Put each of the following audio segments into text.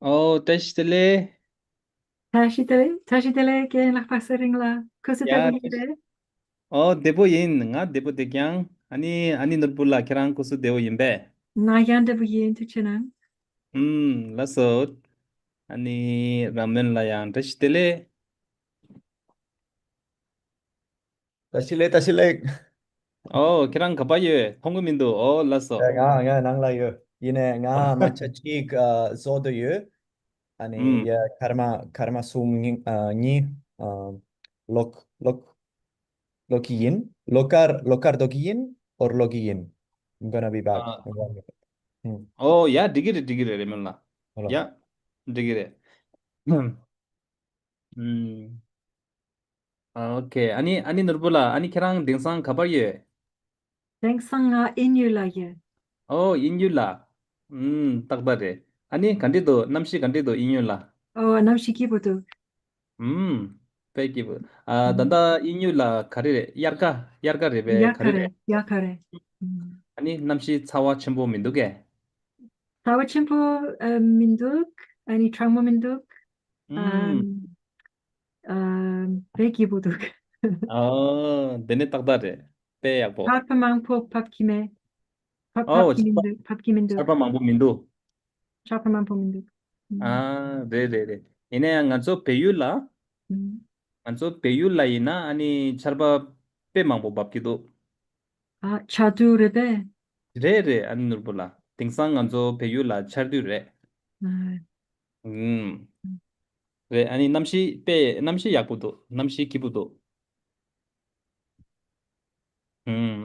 Oh, testele. Tashi tele ke la pasering la. Kusu Ya, tabu yide. oh, debo yin, nga debo dekyang. Ani nurbula kerang kusu debo yinbe. Na yan tabu yin tu chenang. Lasot. Ani ramen la yang testele. Tashilek. Oh, kerang kapaye. Honggumindu. Oh, laso. Nga nang layo. Yine nga machachik zodo yu. Ani ya karma sum ni lok lok lokiyin. Lokar dokiyin or lokiyin. I'm gonna be back. Ah, In 1 minute. oh, ya, digire remen la. Hold on. Ya, digire. Hmm. Okay. Ani nurbula. Ani kerang dingsang kapaye. Denk sang nga inyu la ye. Oh, inyula. Takbare. Ani kandido, namshi kandido inyula. Oh, anam shiki bodu. Pekibu. Danda inyula karire. Yarka rebe karire. Yakare. Ani namshi cawa chenpo minduke. Tawa chimpo minduk. Ani trangmo minduk. 음, Um, Beki boduk. dene takdare. Pe yakbo. Papamangpo papkime. Oh, Papkiminduk. sarpa mambu mindu. Papamangpo minduk. Re. Ine nganso peyula. Nganso peyula ina ani sarpa pe mambu babkido. Chadurebe. Re, ani nurbula. Tingsang nganso peyula chardu re. 음, re, ani namshi yakbudo. Namshi kibudo.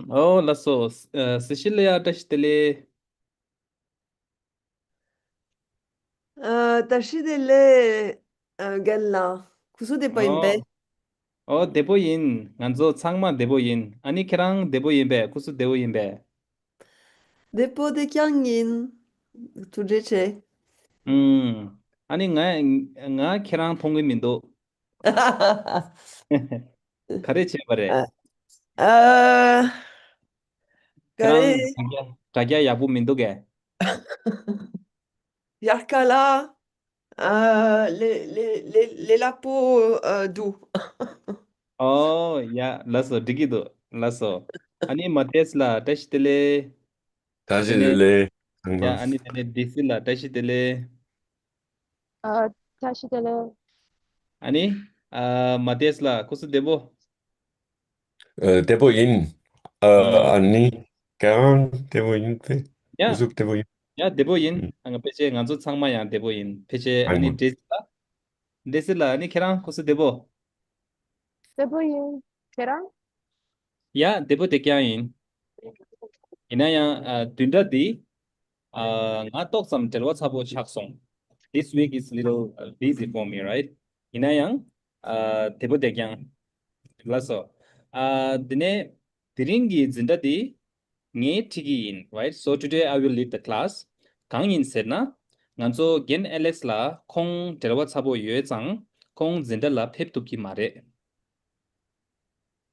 Oh, lasso. Sicilia tashtele. Tashidele galla. Kusude pa imbe. Oh, deboyin. Nganzo changma deboyin. Ani kerang deboyin be. Kusu deboyin be. Depo de kyangin. Tujeche. 음, 아니 nga kerang 통금 민도 가르치 버래. Uh, Kare kerang 자기야 야부 민도게. Yarkala. Les lapos doux. 야, 라서 디기도. 라서. 아니 마테스라 다시텔레. 다시 데네 들래. 잠깐. 아니 데네 디실라 다시텔레. 아, 다시 들어. 아니 마테스라 코스 데보. 대보인. 음. 아니, 그냥 대보인 때. 야, 우습 대보인. 야 음, 데보인. anga peche nganzo changma 데보인. 페체 아니 아이고. 데실라 아니 kerang 코스 데보. 세부인 계랑? 야 데보 데캬인. 이나야 둔다디 nga talk some tell what's about shaksong. This week is little busy for me, right? Inayang tebo dekyang laso. Dine diringi zindadi nge tigi in, right? So today I will lead the class. Kang in said na nganzo gen Alex la kong tell what's about yue zang kong zindala pep to ki mare.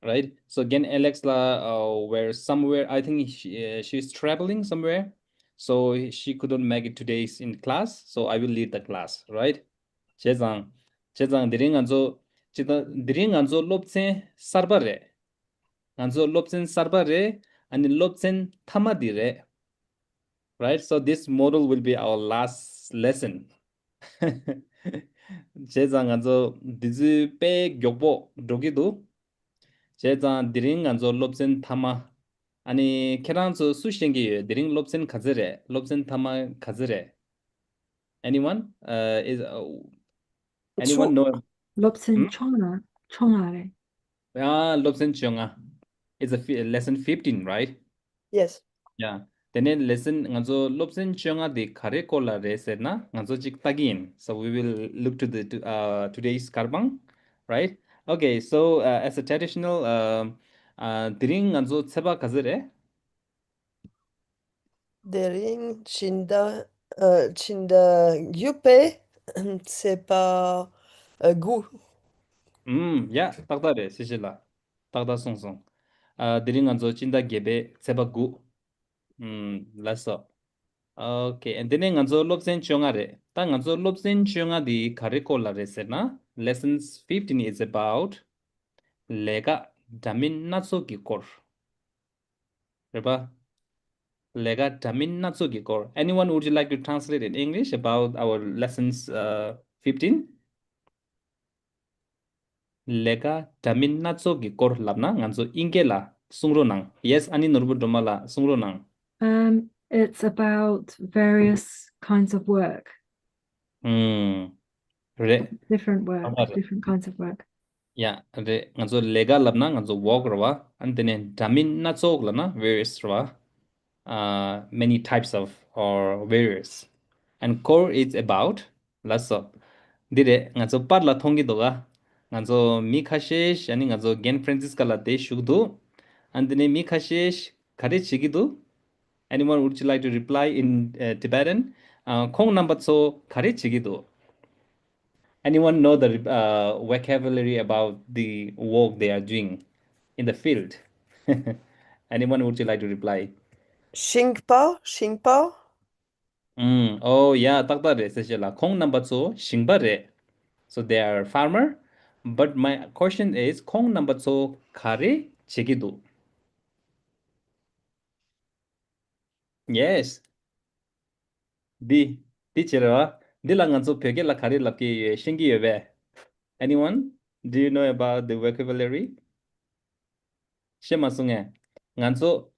Right? So again, Alex were somewhere. I think she's traveling somewhere, so she couldn't make it today's in class. So I will lead the class, right? 제장, 제장 드링 안zo 롭센 sarbare, 안zo 롭센 sarbare, and 롭센 tamadire, right? So this model will be our last lesson. 제장 안zo 디즈 빼 격보 도기도. 제자 드링 안조 롭센 타마 아니 케란소 수신기 드링 롭센 가즈레 롭센 타마 가즈레 anyone is anyone Chou. know Lobsen hmm? chongare. 롭센 쭝아 is a lesson 15 right Yes. yeah then lesson nganzo 롭센 쭝아 de kare kola resena nganzo jik tagin so we will look to the today's karbang right okay so as a traditional 드링 nganzo tseba 가즈레 Derin, Chinda, Yupe. C'est pas goût. 야, 딱다래, 시실라. 딱다 송송. 드링 안조 찐다 게베 세바구. 라서. Okay, and then nganzo lobsen chongare. Ta nganzo lobsen chonga di curricular resena. Lessons 15 is about lega damin natso gikor. Reba lega damin natso gikor. Anyone would you like to translate in English about our lessons 15? Lega damin natso gikor labna nganzo ingela sungro nang. Yes, ani norbu domala sungro nang. It's about various kinds of work, Re. different work, Alright. different kinds of work. Yeah, re nganzo lega labna nganzo walk rawa and then damin natso labna various rawa. Many types of or various. And core is about lasso. Dire nganzo parla thongi doga nganzo mikashesh ani nganzo gen francisca la de shugdu and then mikashesh kare chigidu. Anyone would you like to reply in Tibetan? Kong number so kare chigidu. Anyone know the vocabulary about the work they are doing in the field? Anyone would you like to reply? Shingpa, Shingpa. Oh yeah, takdare sejela. Kong number two, shingbare. So they are farmer. But my question is, Kong number two, kare chegidu. Yes. D. Teacher, dilangan pege la kare lapki shingi yove. Anyone? Do you know about the vocabulary? Shema sunge. Nganzo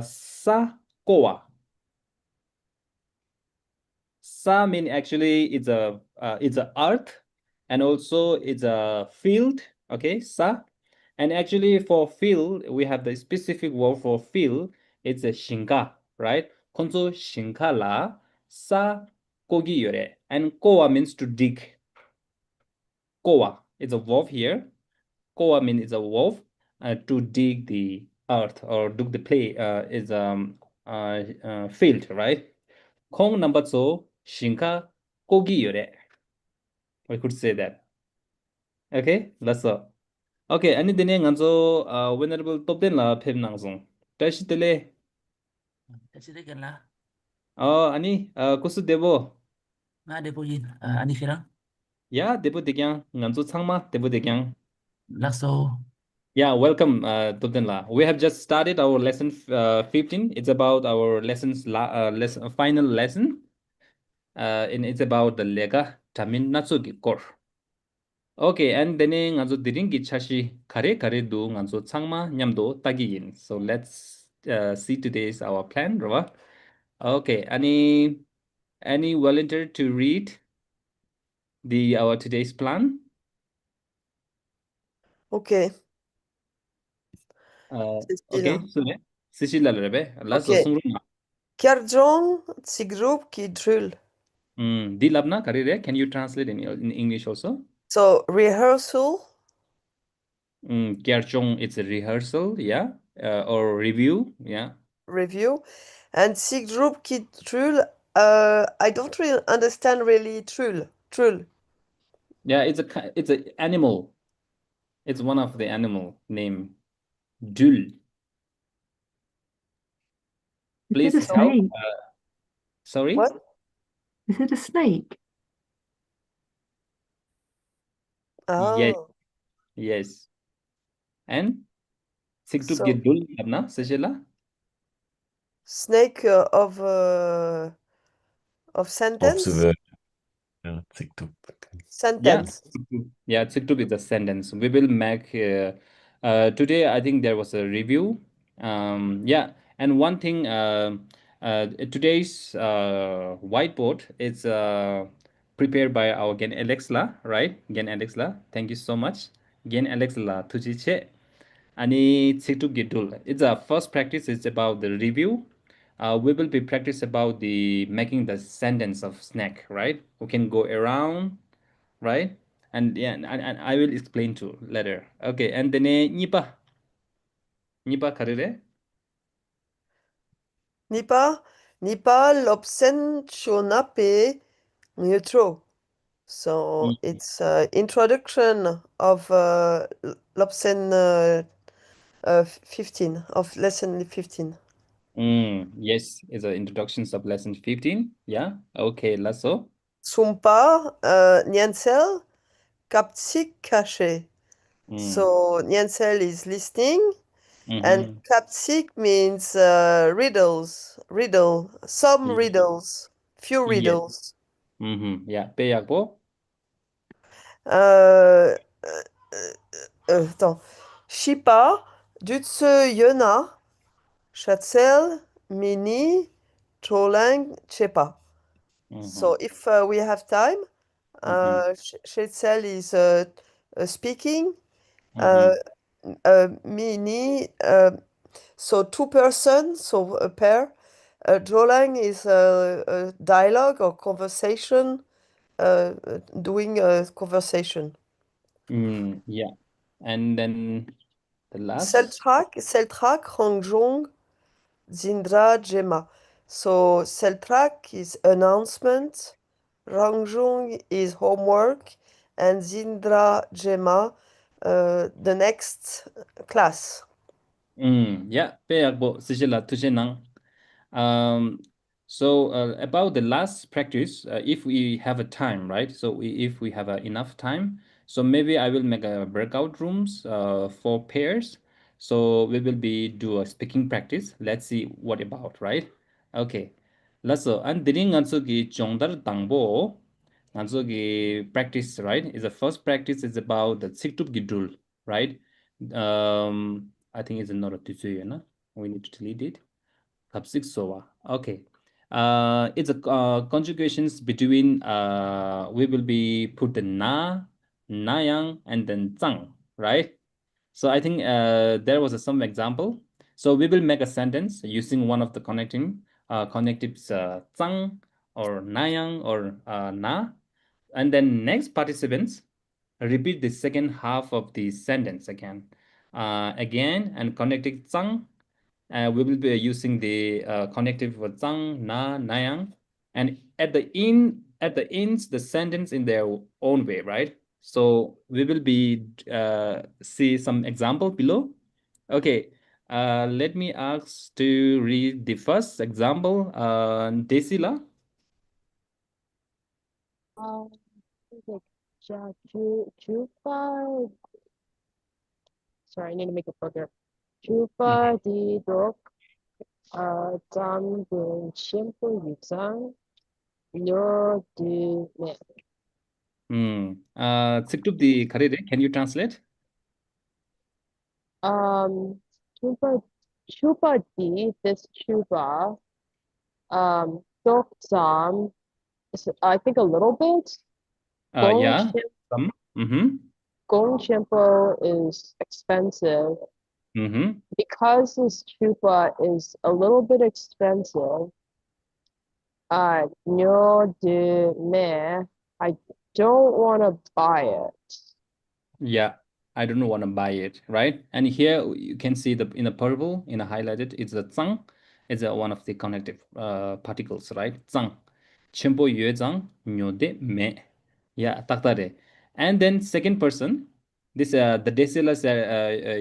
sa koa. Sa mean actually it's a earth and also it's a field. Okay, sa. And actually for field, we have the specific word for field. It's a shinka, right? Konzo shinka la sa kogi yore. And koa means to dig. Koa, it's a verb here. Koa means it's a verb to dig the earth or dig the play is field, right? Kong number two, shinka kogi yore. We could say that. Okay, that's all. Okay, ani dene nganzo venerable top den la phem nangzong. Tashi tele. Kasi kan lah. Ani kusu debo. Nga ada po yun. Ani firang. Yeah, debo dekyang nganzo changma debo dekyang. Lakso. Yeah, welcome top den la. We have just started our lesson 15. It's about our lesson final lesson. And it's about the lega tamin natsugi kor. Okay, and then nganzo diringi chashi kare do nganzo changma nyamdo tagiyin. So let's see today's our plan, Rava. Okay, any volunteer to read our today's plan? Okay. Okay, sune. Sishila rebe. Lasso Okay. sungruna. Kjarjong Tsigrub Kidrul. Di labna karire. Can you translate in English also? So rehearsal, Gyarchong, it's a rehearsal, yeah, or review, yeah. review, and Tsigrub Kidrul. I don't really understand really trul. Yeah, it's a animal. It's one of the animal name. Dul. Please Is it a help. snake? Sorry? What? Is it a snake? Yes. Oh. Yes. And Siktub So- Gidul Abna Sejela? Snake of sentence. Yeah, TikTok. Sentence. Yeah, Siktub is a sentence. We will make today. I think there was a review. Yeah, and one thing. Today's whiteboard is prepared by our Gen Alexla, right? Gen Alexla. Thank you so much. Gen Alexla Tujiche. Ani Siktub Gidul. It's a first practice. It's about the review. We will be practice about the making the sentence of snack, right? We can go around, right? And yeah, and I will explain to later. Okay, and then nipa karire. Nipa l'obsensionape neutro. So it's introduction of Lobsen 15 of lesson 15. Yes, it's an introduction of lesson 15. Yeah. Okay, Lasso. Sumpa, Niansel, Kapsik Caché. So Niansel is listening, and Kapsik means riddle, some Yeah. riddles, few Yes. riddles. Yeah. Peyagbo. Attends. Shipa, Dutse Yona, Shatzel, Mini, Cholang, Chepa. So if we have time, Shetzel is speaking, Mini, so two persons, so a pair. Jolang is a dialogue or conversation, doing a conversation. Yeah. And then the last. Seltrak, Rangjong, Zindra, Gemma. So Seltrak is announcement, Rangjong is homework, and Zindra, Gemma, the next class. Yeah. Peyagbo. Sijila Tujenang. So about the last practice, if we have a time, right? So if we have enough time, so maybe I will make a breakout rooms for pairs. So we will do a speaking practice. Let's see what about, right? Okay. Lasso and didn't answer ki chongdar tangbo. Answer ki practice, right? Is the first practice is about the siktup gidul, right? I think it's not a tutu, na? We need to delete it. Kapsiksowa. Okay. It's a conjugations between we will be put the na, nayang, and then zang, right? So I think there was some example. So we will make a sentence using one of the connectives zang or nayang or na, and then next participants repeat the second half of the sentence again, and connecting zang. We will be using the connective for zang, na, nayang, and at the ends, the sentence in their own way, right? So we will be see some example below. Okay, let me ask to read the first example. Desila. Like Chupa. Sorry, I need to make a program. Chupa di dok, dam gun chimpo yuzang, nyo di ne. Siktup the karire. Can you translate? Chupa di, this chupa, dok dam, I think a little bit. Gong Yeah. Chim- Gong Chimpo is expensive. Because this chupa is a little bit expensive, Nyo de me, I don't want to buy it. Yeah, I don't want to buy it, right? And here you can see in the purple, in the highlighted, it's a zang. It's one of the connective particles, right? Zang. Chimpo yue zang, nyo de me. Yeah, takdare. And then second person, this the decilers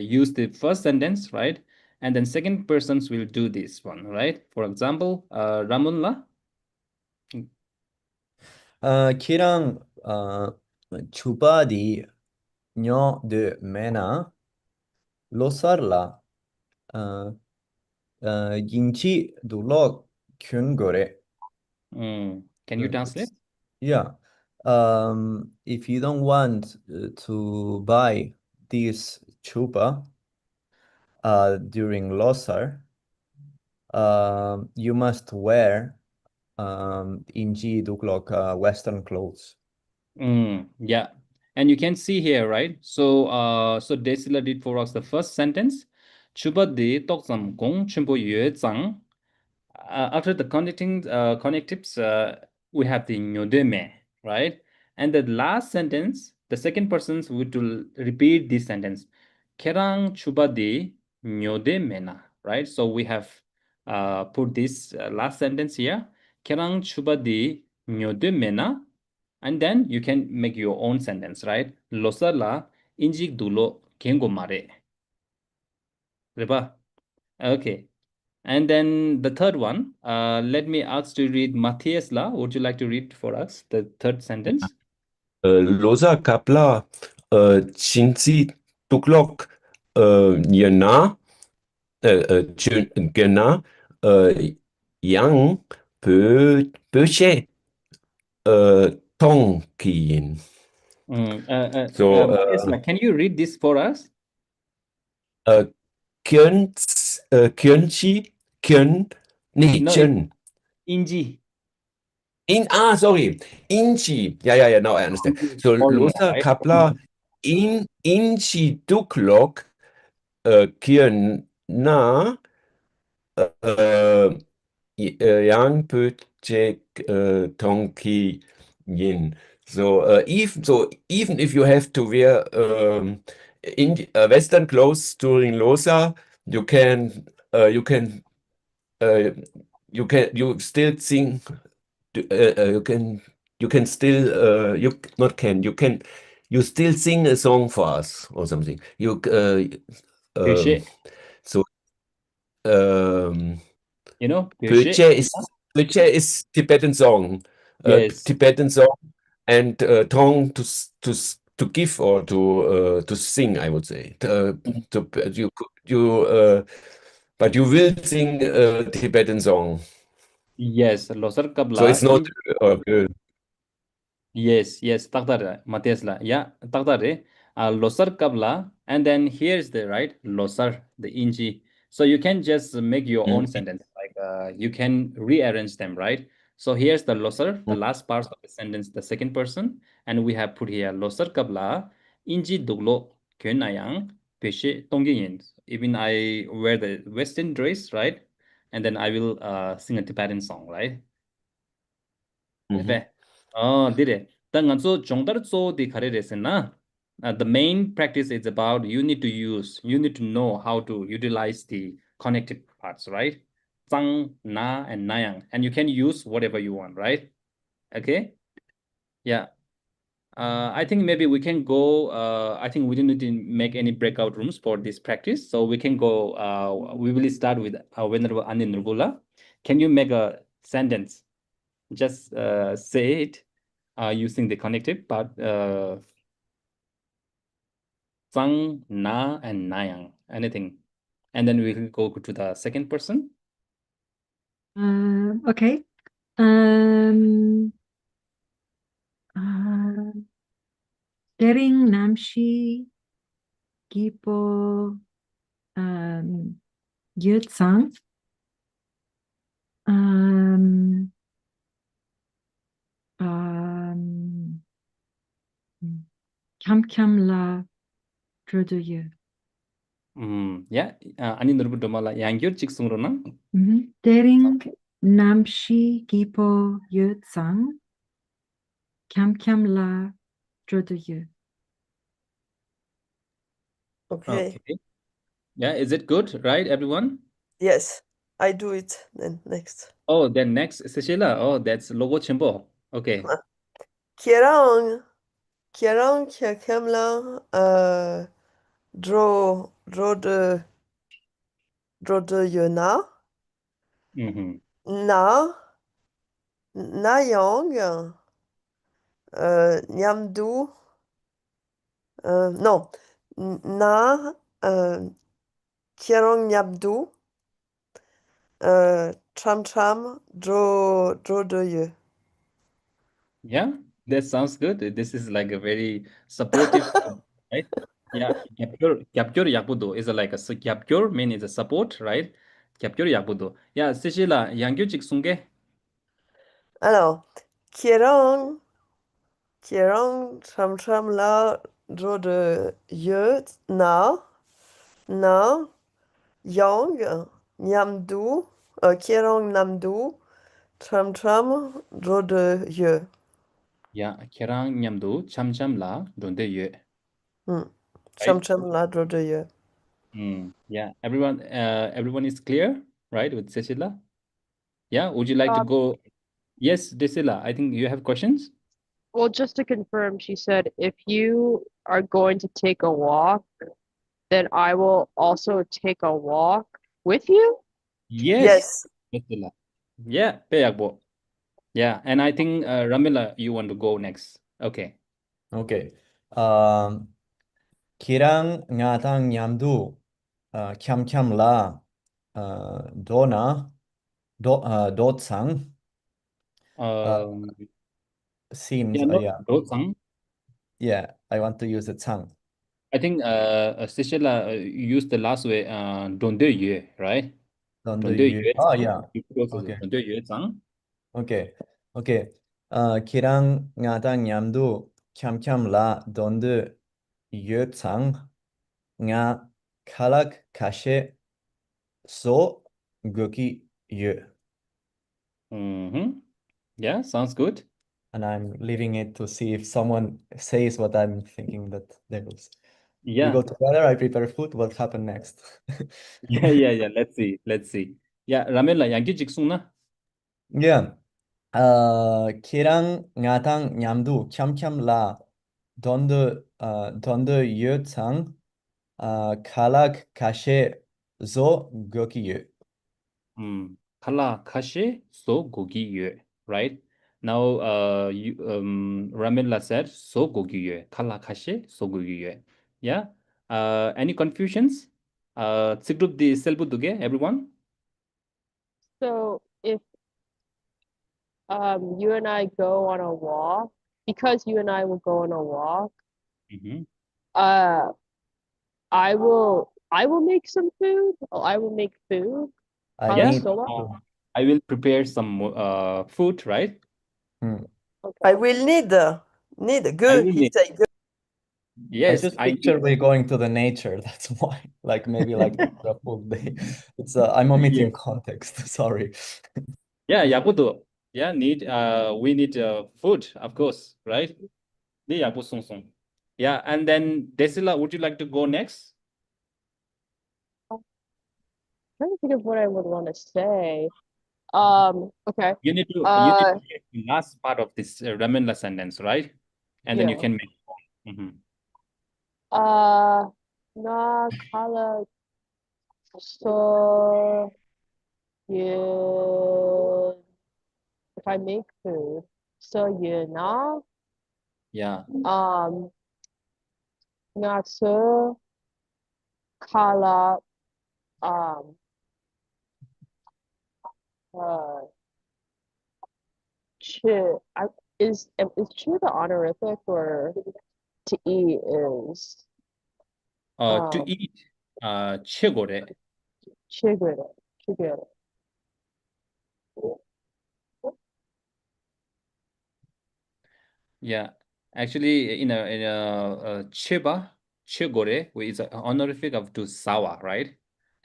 use the first sentence, right? And then second persons will do this one, right? For example, Ramunla. 키랑 주바디 녀 de mena losarla 인치 둘러 균거래. Can you translate? Yeah. If you don't want to buy this chupa during Losar, you must wear inji duklok Western clothes. Yeah. And you can see here, right? So so Desila did for us the first sentence. Chuba de toksam gong chimbo yue zang. After the connectives, we have the nyodeme, right? And the last sentence, the second persons would repeat this sentence. Kerang chuba de nyodeme na, right? So we have put this last sentence here. Kerang chuba de nyodeme na. And then you can make your own sentence, right? Losala injik dulo kengo mare. Reba. Okay. And then the third one, let me ask to read Matthias La. Would you like to read for us the third sentence? Loza kapla chinsi tuklok yena gena yang pöche tong kiin. So Matthias La, can you read this for us? Kyunchi kyun nee No, chun. Inji. Sorry, Inchi. Yeah, now I understand. So Foreigner, Losa right? Kapla Inchi Duklok Kien Na Yang Pöchek Tonki Yin. So even if you have to wear in Western clothes during Losa, you still sing. You still sing a song for us or something. Pöche. So You know, Pöche is Tibetan song. Yes. Tibetan song and tong to give or to sing, I would say. But you will sing a Tibetan song. Yes, Losar Kabla. So it's not Yes, Tagdare, Matesla. Yeah, Tagdare. Losar Kabla. And then here's the right Losar, the Inji. So you can just make your own sentence. Like you can rearrange them, right? So here's the Losar, the last part of the sentence, the second person. And we have put here Losar Kabla, Inji Duglo, Könayang, Peshe Tongyin. Even I wear the Western dress, right? And then I will sing a Tibetan song, right? Dire. Tanganso Jongdarzo di Kareresena. The main practice is about you need to know how to utilize the connected parts, right? Zang, na, and nayang. And you can use whatever you want, right? Okay. Yeah. I think maybe we can go. I think we don't need to make any breakout rooms for this practice. So we can go. We will start with Venerable Ani Nirgula. Can you make a sentence? Just say it using the connective part. Sang, na, and nayang. Anything. And then we will go to the second person. Okay. Dering Namshi Gipo Yutsang. Kam La Drodoyu. Yeah. Ani Nurbu Domala Yangyur Chiksumrona. Dering Namshi Gipo Yutsang. Kam La Drodoyu. Okay. Yeah, is it good, right, everyone? Yes, I do it then next. Oh, then next, Cecilia. Oh, that's Logo Chimbo. Okay. Kierang Kemla Dro de Yona Na Yang Nyamdu non Na Kierang Nyamdu Cham Dro de Ye. Yeah, that sounds good. This is like a very supportive, right? Yeah, Gyapgyor Yakbudo is like a Gyapgyor mean is a support, right? Gyapgyor Yakbudo. Yeah, Cecilia, Yangyur Chiksunge. Alors, Kierang Cham La Dro de Ye Na Yang Nyamdu Kierang Namdu Cham Dro de Ye. Yeah, Kerang Nyamdu Cham La Donde Ye. Cham La Dro de Ye. Yeah, everyone is clear, right, with Cecilia? Yeah, would you like to go? Yes, Cecilia, I think you have questions. Well, just to confirm, she said if you are going to take a walk, then I will also take a walk with you. Yes. Betul lah. Yeah, Peyakbo. Yeah, and I think Ramila, you want to go next. Okay. Okay. Kirang ngatang nyamdu kyam kyam la dona dotsang seems yeah, not yeah. Dotsang. Yeah, I want to use the tsang. I think Sishela used the last way donde yue, right? Donde Donde yu. yue. Oh yeah. Okay. Okay. Donde yue zang. Okay. Okay. Kirang ngatang nyamdu kyam kyam la donde yu tsang nga kalak kashe so goki yu. Mm-hmm. Yeah, sounds good. And I'm leaving it to see if someone says what I'm thinking that they will say. We Yeah. go together, I prepare food, what happened next? Yeah. Let's see. Yeah, Ramila, yang jiksung na. Yeah. Kirang ngatang nyamdu kyam kyam la donde yu tsang kalak kashe zo goki yu. Kala kashe so gogi yue, right? Now, Ramila said so gogi yue. Kala kashe so gogi yue. Yeah. Any confusions? Sigrup di selbu duge, everyone? So if you and I go on a walk, because you and I will go on a walk, Mm-hmm. I will make some food. Oh, I will make food. I Yeah. need Soba? I will prepare some food, right? I will need good. will He need- say good. Yes, I just I picture need. we going to the nature. That's why, like maybe like the full day. It's I'm omitting context. Sorry. Yeah, yabudo. Yeah, we need food, of course, right? Ni yabu song song. Yeah, and then Desila, would you like to go next? Trying to think of what I would want to say. Okay. You need to get the last part of this Ramila sentence, right? And then you Yeah. can make. Mhm. Na kala so you if I make food, so you na Yeah. not so kala chi is chi the honorific or to eat is To eat 최고래. chigure. Yeah. Actually, cheba, 최고래, which is an honorific of to sawa, right?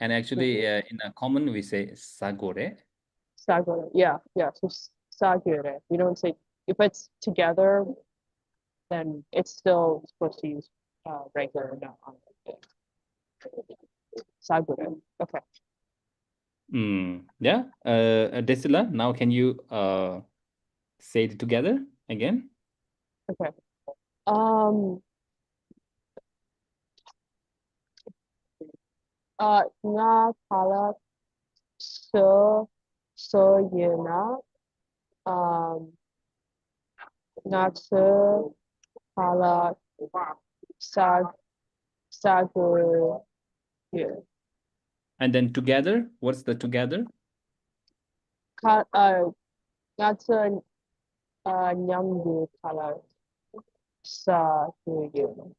And actually, in a common, we say sagore. Sagure. Yeah. So sagure. We don't say if it's together, then it's still supposed to use regular, not honorific. Sagure. Okay. Yeah. Desila, now can you say it together again? Okay. Nga kala so yuna nga so kala sagure. And then together, what's the together? Nga so nyamdu kala sagure.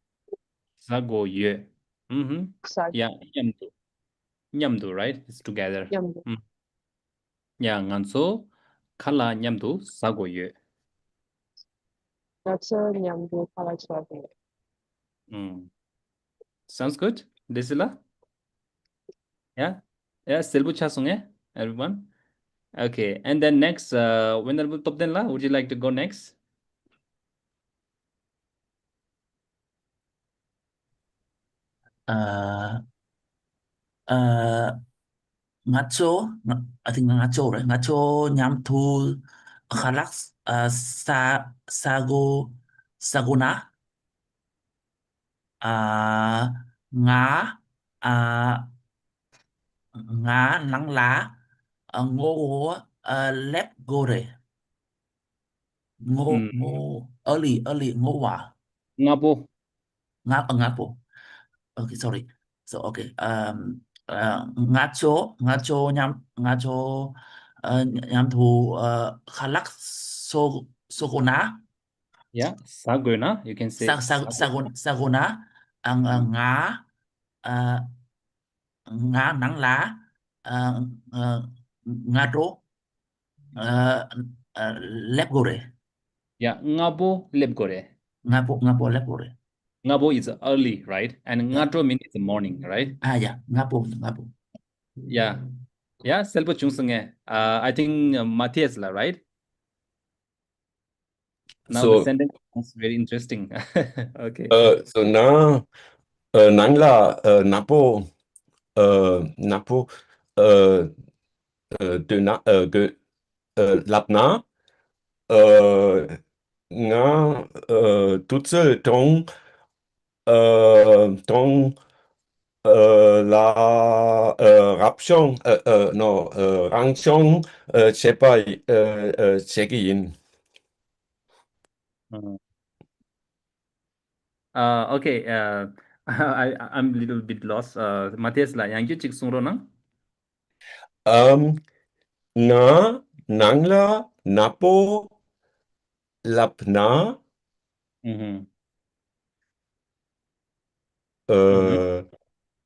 사고유. Yeah, 냠도, right? It's together. Nyamdu. Yeah, nganso kala 냠도 사고유. Nga so nyamdu kala sagure. Sounds good, Desila? Yeah, Selbu Chasung, everyone. Okay, and then next, Venerable Topdenla, would you like to go next? Ngacho, I think ngacho, right? Ngacho nhắm thu khalak saguna ngá ngá nắng lá ngô lép gore ngô Mm. ngô early ngô hòa Ngabo. ngã bộ. Okay, sorry. So okay. Ngã chỗ nhắm thù khalak sogona Yeah. Sagona. You can say Sagona. sagona ang ngã ngã nắng lá ngã rô lép gore Yeah. Ngabo lebgore. ngã bộ lép gore. Ngabo is early, right? And Yeah. ngatro means it's the morning, right? Yeah, ngã bộ. Yeah. Yeah. Selbo chungsunge. I think Matthias la, right? Now the So, sentence is very interesting. Okay. so now, Nangla, Napo, Napo, de Lapna, nga, tutse tong, tong, la, rapchong, no, rangchong, chepa, check-in. Mhm. Okay. I'm a little bit lost. Matthias la, yang chik sungro na? Nga, Nangla, Napo, Lapna, Mhm.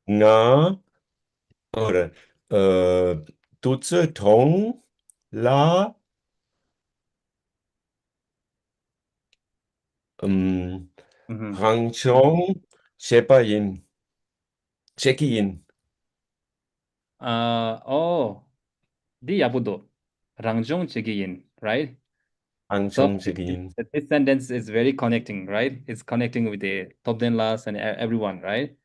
nga, oder, tutse tong, la, Mhm. rangchong, check-in. Oh, di yabudo. Rangjong chegiyin, right? So Rangchong, check-in. this sentence is very connecting, right? It's connecting with the Tobden Las and everyone, right?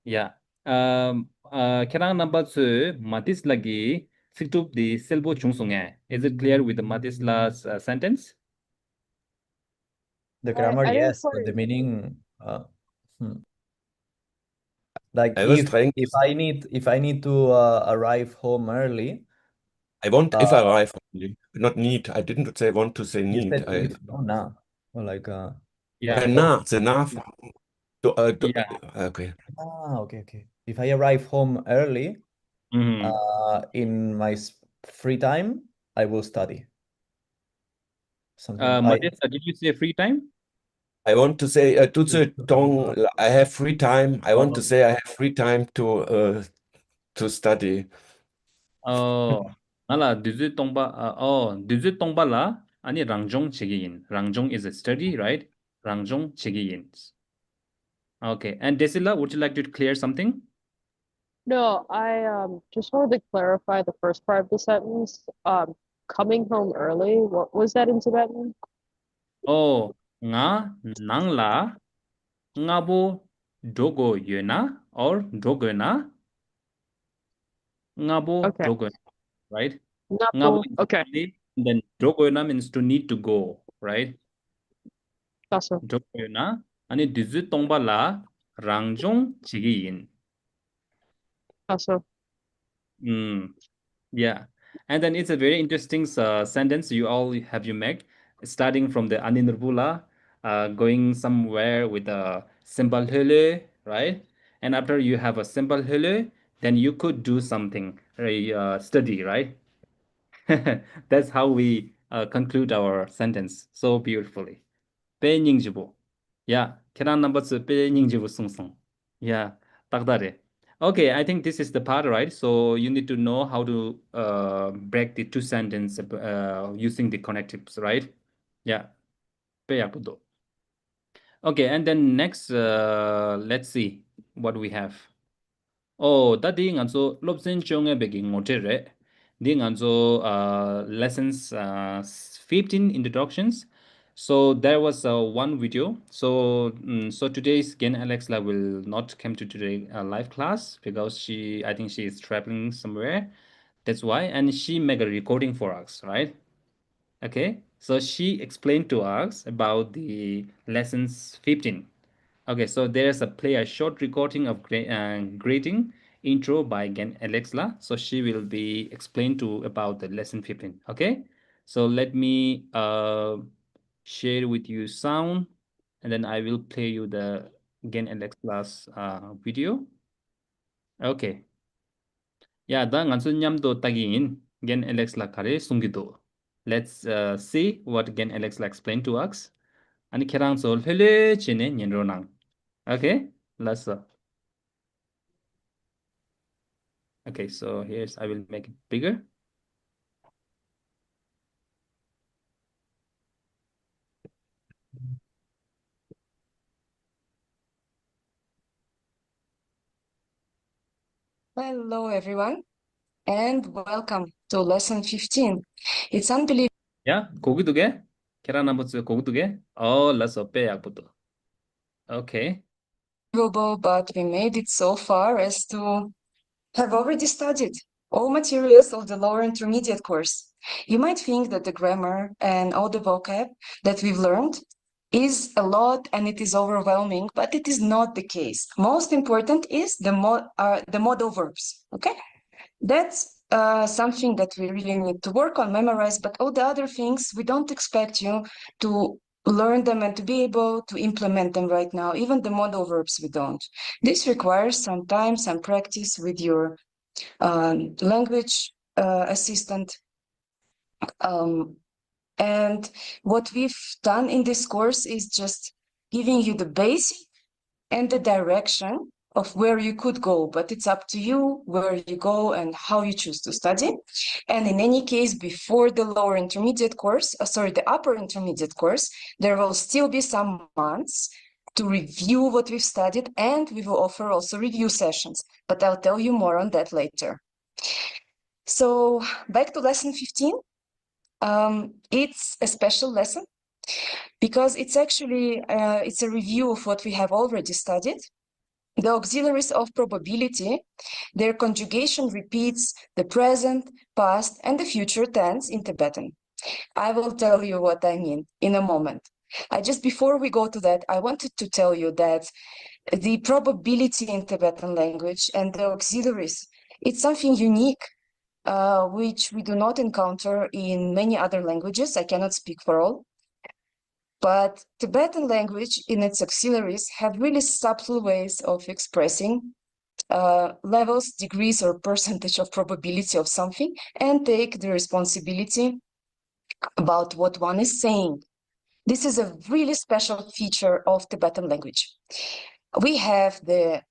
Yeah. Kerang number 2, Matis lagi situp di selbo chungsunge. Is it clear with the Matis last sentence? The grammar, I didn't yes, but the quite. meaning, like I was if trying if I need to arrive home early, I want if I arrive only, not need. I didn't say want to say you need. said if, no, nah, or like Yeah. the na. Yeah. Okay. okay. If I arrive home early, Mhm. in my free time, I will study. Something like Matis, did you say free time? I want to say I have free time. I want to say I have free time to study. Nala duzu tongba duzu tongba la ani rangjong chegiyin. Rangjong is a study, right? Rangjong chegiyin. Okay. And Desila, would you like to clear something? No, I just wanted to clarify the first part of the sentence. Coming home early. What was that in Tibetan? Oh, nga nangla ngabo dogo yena or dogo na ngabo Okay. dogo, right? Ngabo Napo. is Okay. study, then dogo na means to need to go, right? Gotcha. dogo na ani duzu tongba la rangjong chegiyin. Gotcha. Yeah, and then it's a very interesting sentence you all have you make, starting from the Aninrbula, going somewhere with a simple hele, right? And after you have a simple hele, then you could do something, study, right? That's how we conclude our sentence so beautifully. Penyingjibo. Yeah, keran number 2, penyingjibo sungsung. Yeah, takdare. Okay, I think this is the part, right? So you need to know how to break the two sentences using the connectives, right? Yeah, peyakudo. Okay, and then next, let's see what we have. Oh, that thing also lobsen chonge begging motere. Ding also lessons 15 introductions. So there was one video. So so today's Gen Alex will not come to today live class because I think she is traveling somewhere. That's why, and she made a recording for us, right? Okay, so she explained to us about the lessons 15. Okay, so there's a short recording of greeting intro by again Alexla. So she will be explained to about the lesson 15. Okay. So let me share with you sound, and then I will play you the again Alexla's video. Okay. Yeah, da ngansun nyamdo tagin gen Alexla kare sungido. Let's see what again Alexla explained to us. And kerang sol hele chine nyenronang. Okay, let's okay, so here's I will make it bigger. Hello, everyone, and welcome to lesson 15. It's unbelievable, Yeah, 고기 두 개. 계란 한번 쓰고 고기 두 개. Oh, let's pay 약부터. Okay. but we made it so far as to have already studied all materials of the lower intermediate course. You might think that the grammar and all the vocab that we've learned is a lot and it is overwhelming, but it is not the case. Most important is the modal verbs, okay? That's something that we really need to work on, memorize, but all the other things, we don't expect you to learn them and to be able to implement them right now. Even the modal verbs, we don't. This requires some time, some practice with your language assistant. And what we've done in this course is just giving you the basic and the direction of where you could go, but it's up to you where you go and how you choose to study. And in any case, before the lower intermediate course, the upper intermediate course, there will still be some months to review what we've studied, and we will offer also review sessions, but I'll tell you more on that later. So back to lesson 15. It's a special lesson because it's actually it's a review of what we have already studied. The auxiliaries of probability, their conjugation repeats the present, past, and the future tense in Tibetan. I will tell you what I mean in a moment. Before we go to that, I wanted to tell you that the probability in Tibetan language and the auxiliaries, it's something unique, which we do not encounter in many other languages. I cannot speak for all. But Tibetan language in its auxiliaries have really subtle ways of expressing levels, degrees, or percentage of probability of something and take the responsibility about what one is saying. This is a really special feature of Tibetan language. We have the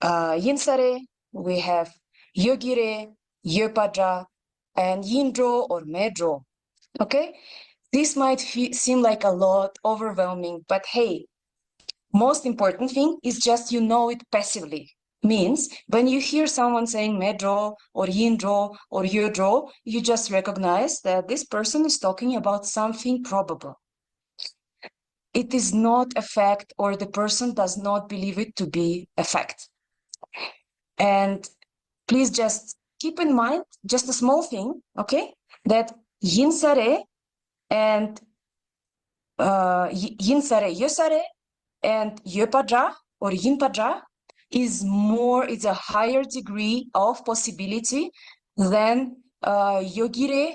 Yinsare, we have Yogire, Yepadra, and Yindro or Medro, okay? This might seem like a lot, overwhelming, but hey, most important thing is just you know it passively. Means when you hear someone saying Medro or Yindro or Yodro, you just recognize that this person is talking about something probable. It is not a fact, or the person does not believe it to be a fact. And please just keep in mind, just a small thing, okay, that Yinsare and Yinsare, Yosare, and Yepadra or Yinpadra is a higher degree of possibility than Yogire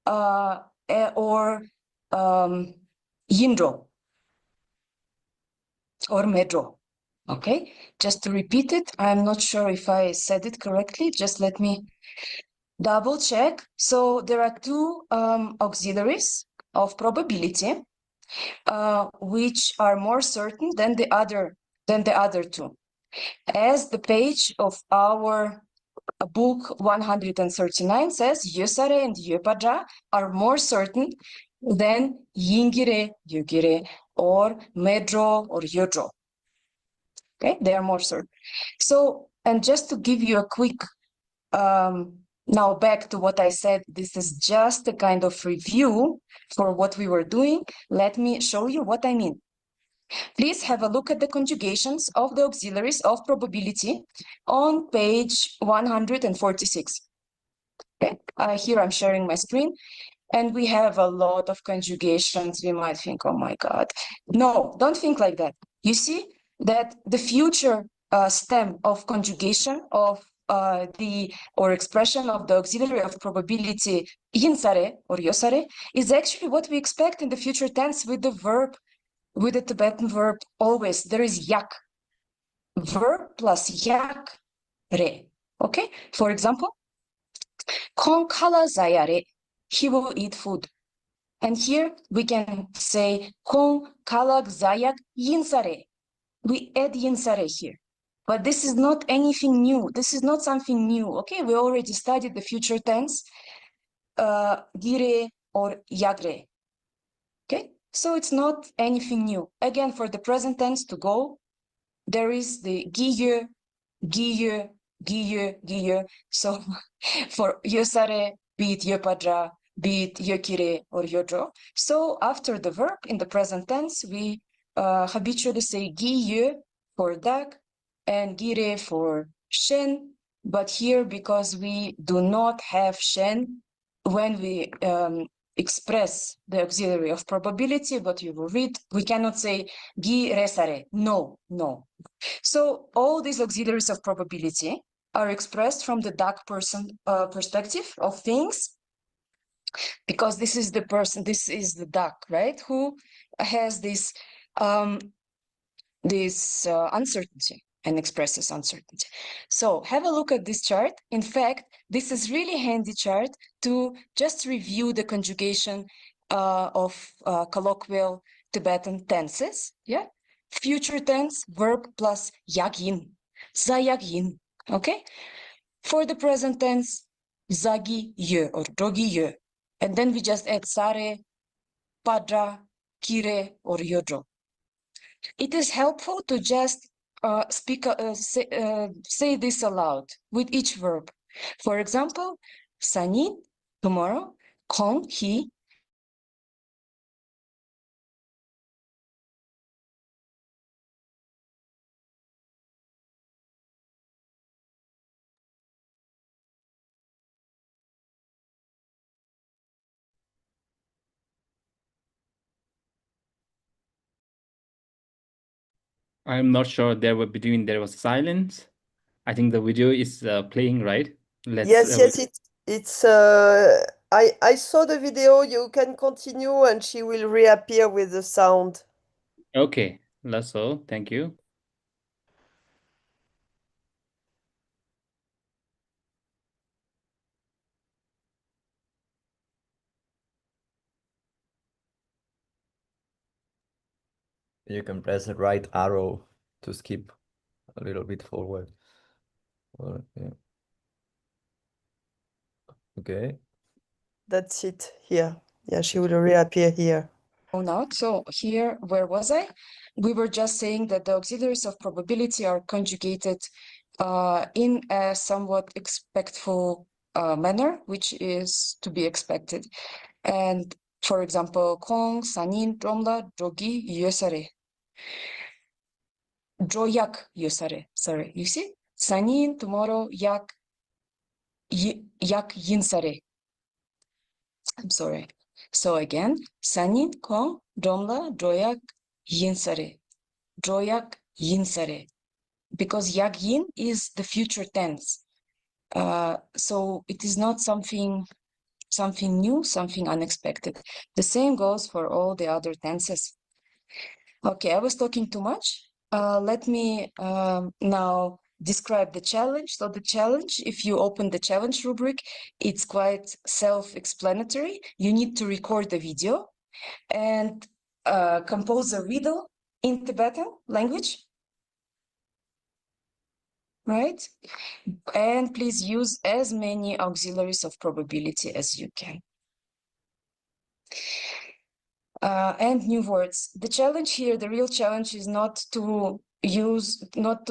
or Yindro or Medro. Okay, just to repeat it, I'm not sure if I said it correctly. Just let me double check. So there are two auxiliaries of probability, which are more certain than the other two. As the page of our book 139 says, Yosare and Yepadra are more certain than Yingire, Yogire, or Medro or Yodro. Okay, they are more certain. So, and just to give you a quick, now back to what I said, this is just a kind of review for what we were doing. Let me show you what I mean. Please have a look at the conjugations of the auxiliaries of probability on page 146. Okay, here I'm sharing my screen, and we have a lot of conjugations. We might think, oh my God. No, don't think like that. You see that the future stem of conjugation of or expression of the auxiliary of probability yinsare or yosare is actually what we expect in the future tense with the verb, with the Tibetan verb always. There is yak, verb plus yak re. Okay, for example, kon kala zayare, he will eat food. And here we can say kon kalak zayak yinsare. We add yinsare here. But this is not anything new. This is not something new. Okay, we already studied the future tense, gire or yagre. Okay, so it's not anything new. Again, for the present tense to go, there is the giye, giye, giye, giye. So for yosare, be it yopadra, be it yokire or yodro. So after the verb in the present tense, we habitually say giye for dak and gire for shen. But here, because we do not have shen when we express the auxiliary of probability, but you will read, we cannot say gi resare. No, no. So all these auxiliaries of probability are expressed from the dak person perspective of things, because this is the person, this is the dak, right, who has this uncertainty and expresses uncertainty. So have a look at this chart. In fact, this is really handy chart to just review the conjugation of colloquial Tibetan tenses. Yeah, future tense, verb plus yagyin, zayagyin. Okay, for the present tense, zagi ye or dogi ye, and then we just add sare, padra, kire or yodro. It is helpful to just say this aloud with each verb. For example, sanin, tomorrow, kon, he. I'm not sure there was silence. I think the video is playing, right? Yes, it's I saw the video. You can continue and she will reappear with the sound. Okay, that's all. Thank you. You can press the right arrow to skip a little bit forward. Okay. Okay. That's it here. Yeah, she will reappear here. Oh, no. So here, where was I? We were just saying that the auxiliaries of probability are conjugated in a somewhat expectful manner, which is to be expected. And for example, kong, sanin, dromla, drogi, yosare. Droyak yosare. Sorry, you see? Sanin, tomorrow, yak yinsare. I'm sorry. So again, sanin, kong, dromla, droyak, yinsare. Droyak yinsare. Because yak yin is the future tense. So it is not something new, something unexpected. The same goes for all the other tenses. Okay, I was talking too much. Let me now describe the challenge. So the challenge, if you open the challenge rubric, it's quite self-explanatory. You need to record the video and compose a riddle in Tibetan language, right? And please use as many auxiliaries of probability as you can. And new words. The challenge here, the real challenge is not to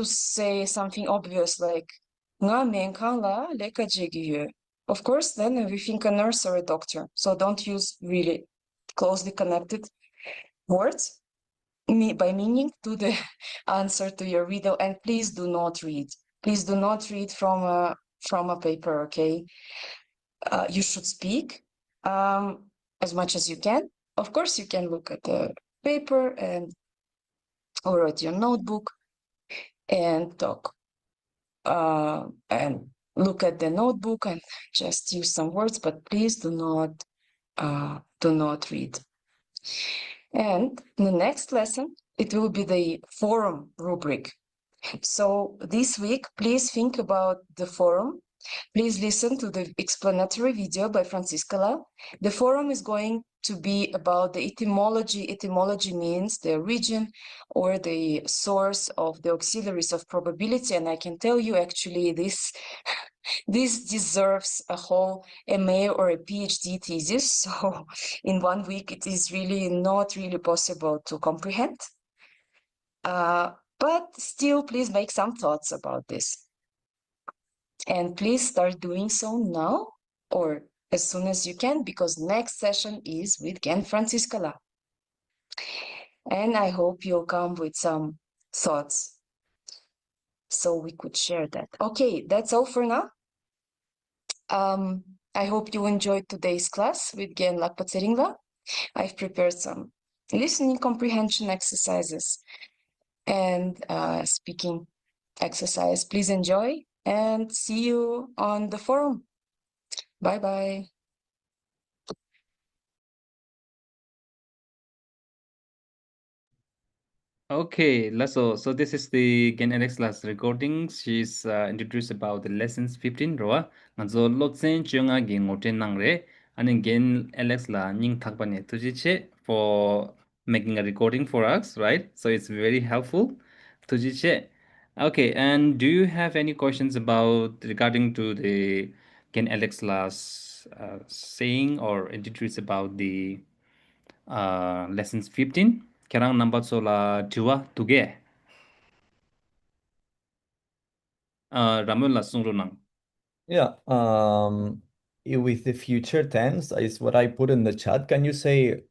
say something obvious like nga menkan la leka jegiye. Of course, then we think a nurse or a doctor. So don't use really closely connected words by meaning to the answer to your riddle. And please do not read. Please do not read from a paper, okay? You should speak as much as you can. Of course, you can look at the paper or at your notebook, and talk and look at the notebook and just use some words, but please do not read. And the next lesson, it will be the forum rubric. So this week, please think about the forum. Please listen to the explanatory video by Francisca La. The forum is going to be about the etymology. Etymology means the origin or the source of the auxiliaries of probability. And I can tell you actually this deserves a whole MA or a PhD thesis. So in 1 week, it is really not really possible to comprehend. But still, please make some thoughts about this. And please start doing so now or as soon as you can, because next session is with Gen Francisca La. And I hope you'll come with some thoughts so we could share that. Okay, that's all for now. I hope you enjoyed today's class with Gen Lakpatseringa. I've prepared some listening comprehension exercises and speaking exercise. Please enjoy and see you on the forum. Bye-bye. Okay, Lasso. So this is the Gen Alex last recording. She's introduced about the lessons 15 roa. Nganzo loksen chunga gi ngoten nangre. And Gen Alex la ning thakbane tujiche for making a recording for us, right? So it's very helpful. Tujiche. Okay, and do you have any questions about regarding to the Gen Alex last saying or introduced about the lessons 15? Kerang number sola 2 ge. Ramon la sungrunang. Yeah. With the future tense is what I put in the chat. Can you say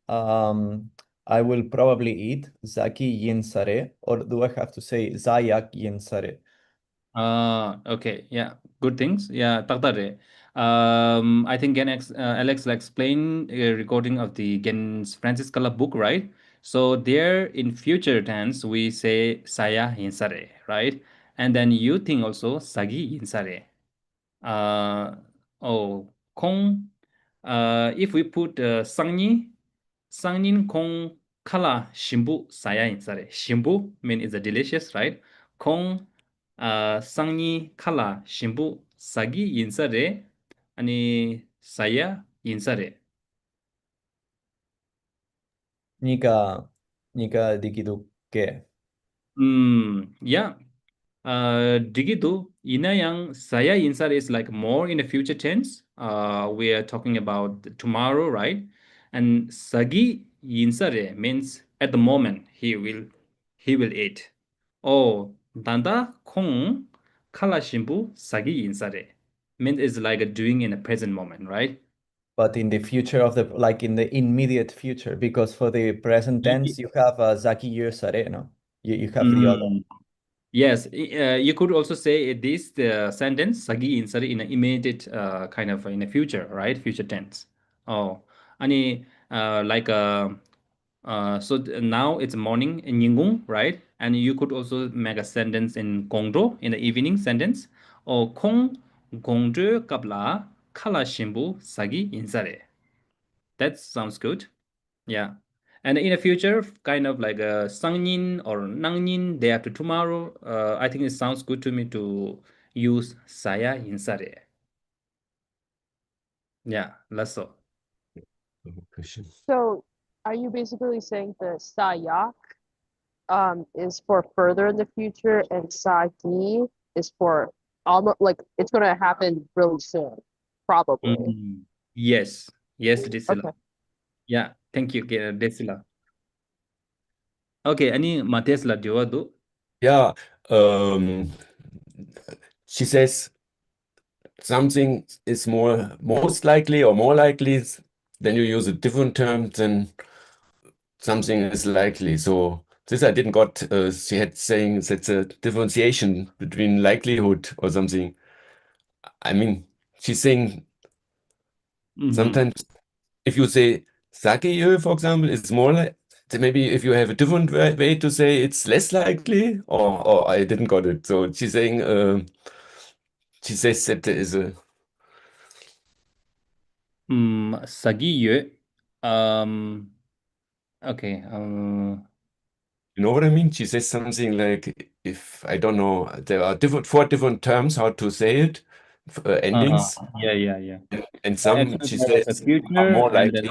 I will probably eat Zaki yin sare, or do I have to say Zayak yin sare? Okay, yeah, good things. Yeah, taktare. I think Alex will explain a recording of the Gen's Francisca La book, right? So there in future tense we say saya yinsare, right? And then you think also sagi yinsare. Kong. If we put sangnin kong kala shimbu saya yinsare. Shimbu mean is a delicious, right? Kong 상니 칼라 신부 사기 인사래 아니 saya 인사래. Nika dikidu ke. Yeah. Digitu ina yang saya insar is like more in the future tense. We are talking about tomorrow, right? And sagi insare means at the moment he will eat. Oh, danda kong kala shimbu sagi insare means it's like doing in the present moment, right? But in the future of the, like in the immediate future, because for the present tense you have Zaki yin sare, no? You have the other. Yes, you could also say this sentence sagi insari in an immediate kind of in the future, right? Future tense. Oh, ani like so now it's morning in Yingung, right? And you could also make a sentence in Gongdo in the evening sentence. Or Kong Gongdo kapla kala shimbu sagi insare. That sounds good. Yeah. And in the future, kind of like a Sangnin or Nangnin, day after tomorrow, I think it sounds good to me to use saya insare. Yeah, that's all. Question. So are you basically saying the sayak is for further in the future and sagi is for almost like it's gonna happen really soon, probably. Yes, Desila. Okay. Yeah, thank you, Desila. Okay, any Matesla do? Yeah, she says something is most likely or more likely, then you use a different term, then something is likely. So this I didn't got, she had saying that's a differentiation between likelihood or something. I mean, she's saying sometimes if you say Sake, for example, it's more like then maybe if you have a different way to say it's less likely, or I didn't got it. So she's saying, she says that there is a, 사기요. Okay. you know what I mean? She says something like, if I don't know, there are four different terms how to say it, endings, Yeah. and some Actually, she there was a says are future more and likely.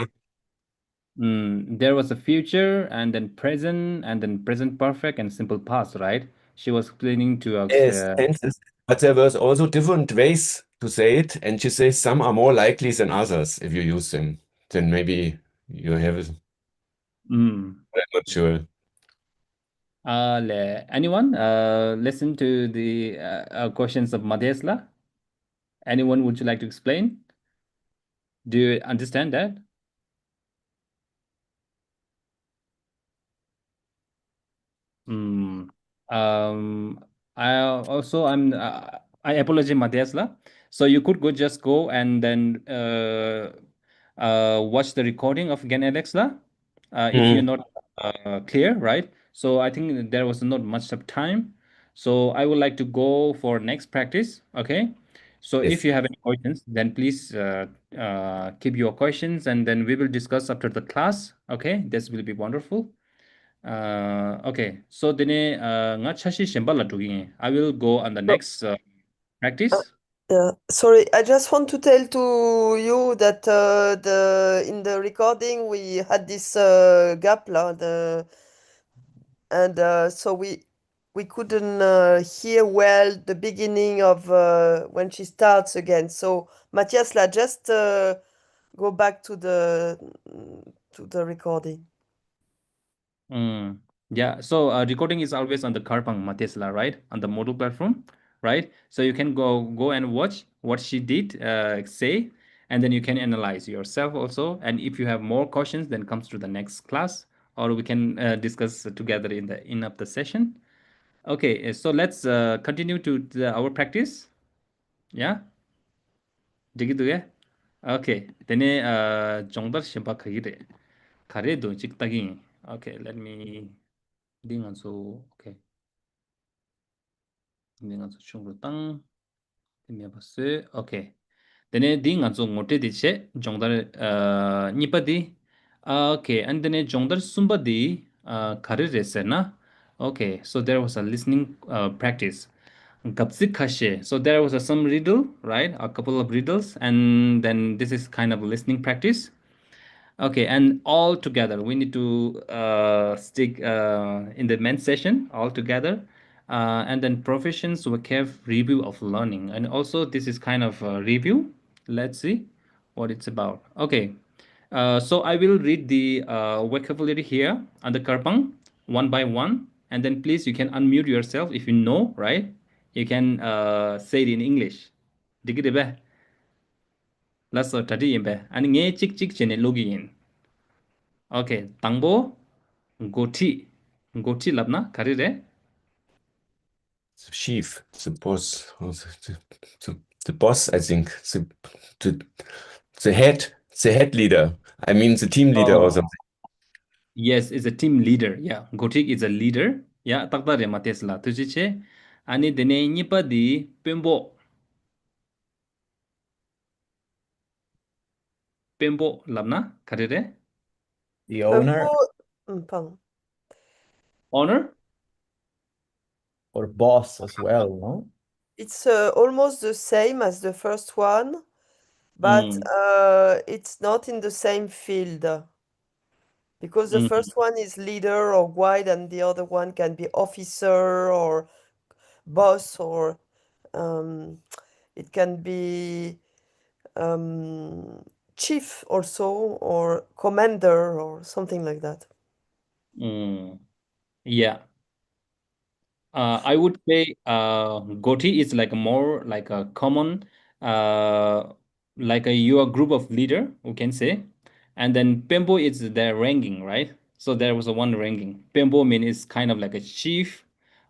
then there was a future and then present perfect and simple past, right? She was explaining to us. Yes, tenses. But there was also different ways to say it, and she says some are more likely than others if you use them. Then maybe you have it. I'm not sure. Anyone listen to the questions of Madhesla? Anyone would you like to explain? Do you understand that? I apologize, Madhesla. So you could just go and then watch the recording of Gen Alexla if you're not clear, right? So I think there was not much of time. So I would like to go for next practice. Okay. So if Yes. you have any questions, then please keep your questions and then we will discuss after the class. Okay, this will be wonderful. Okay, so then nga chashi shembala tugi. I will go on the next practice. Yeah, sorry, I just want to tell to you that in the recording we had this gap là, and so we couldn't hear well the beginning of when she starts again. So Matthias là, just go back to the recording. Yeah, so recording is always on the Karpang Matesla, right? On the model platform, right? So you can go and watch what she did say, and then you can analyze yourself also. And if you have more questions, then comes to the next class, or we can discuss together in the end of the session. Okay, so let's continue to our practice. Yeah, 되기도 해. Okay, then 정답 심박 그기래. 가래도 찍다기. Okay, let me 링한소. Okay. 링한소 충분히 땅. 해봤어요. Okay. Then 링한소 못해 디체 정달 니빠디. Okay, and then 정달 숨바디 가르레세나. Okay, so there was a listening practice. Gapsikashe. So there was some riddle, right? A couple of riddles, and then this is kind of listening practice. Okay, and all together, we need to stick in the main session all together. And then professions vocab review of learning. And also this is kind of a review. Let's see what it's about. Okay, so I will read the vocabulary here on the Karpang one by one. And then please, you can unmute yourself if you know, right? You can say it in English. Digiribe. Let's study imbe. And nge chik chik chene login. Okay, 당보 고티 고티 labna karire. Chief, the boss, or the boss, I think, the head leader. I mean, the team leader or something. Yes, is a team leader. Yeah, gotik is a leader. Yeah, takdare matesla tujiche. Ani dene nipa di pembo labna karire. The owner Pardon. Honor. or boss as well, no? It's almost the same as the first one, but it's not in the same field. Because the first one is leader or guide, and the other one can be officer or boss, or it can be chief also, or commander, or something like that. Yeah. I would say Goti is like more like a common, like your group of leader, we can say. And then Pembo is their ranking, right? So there was a one ranking. Pembo means kind of like a chief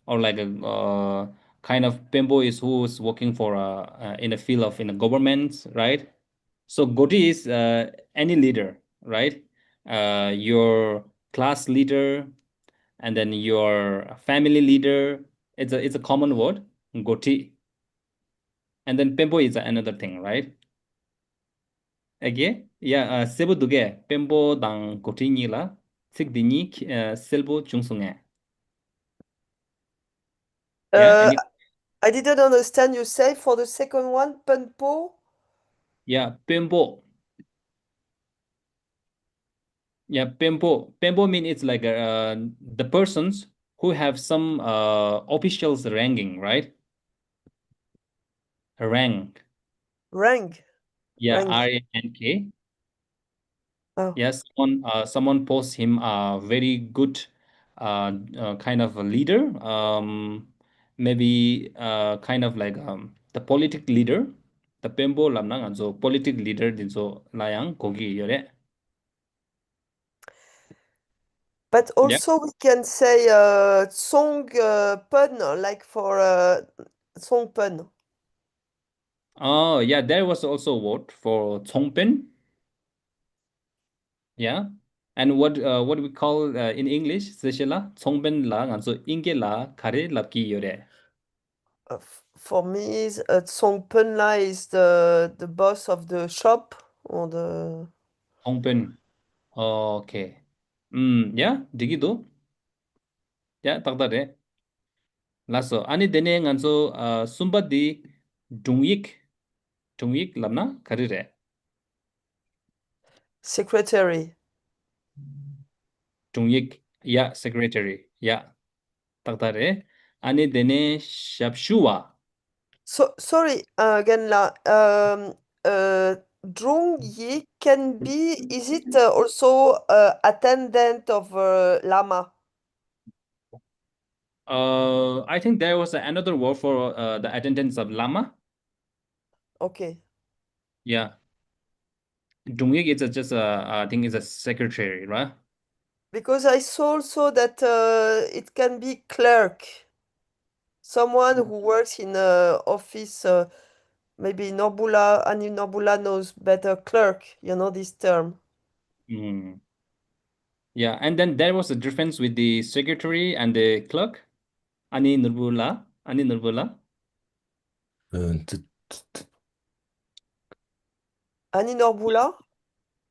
or like a kind of Pembo is who's working for in a field of in a government, right? So Goti is any leader, right? Your class leader, and then your family leader. It's a common word, goti. And then pempo is another thing, right? Okay, yeah, sebo duge pempo dang goti ni la sik dini selbo chungsunge. Yeah, and I didn't understand you say for the second one, penpo. yeah, pempo. Yeah, pempo. Pempo mean it's like the persons who have some officials ranking, right? Rank. Rank. Yeah, Rank. RANK. Oh. Yes, someone posts him a very good kind of a leader. Maybe kind of like the politic leader. The pempo lamnang anzo politic leader dinso layang kogi yore. But Yeah. also we can say song pun, like for song pun. Oh, yeah, there was also a word for chongpen. Yeah. And what we call in English, seshela chongpen la anzo inge la kare lapki yore. For me, song pun la is the boss of the shop or the. Chongpen. Okay. Yeah, digido. Yeah, takdare. Lasso. Ani dene nganzo sumba di dungik lamna karire. Secretary. Dungik. Yeah, secretary. Yeah. Takdare. Ani dene shapshua. So sorry again la. Drung Yi can be. Is it also attendant of lama? I think there was another word for the attendance of lama. Okay. Yeah. Dungik is just I think is a secretary, right? Because I saw also that it can be clerk. Someone who works in a office, maybe Norbula, Annie Norbula knows better clerk, you know this term. Mm. Yeah, and then there was a difference with the secretary and the clerk. Ani Nurbula. Annie Norbula?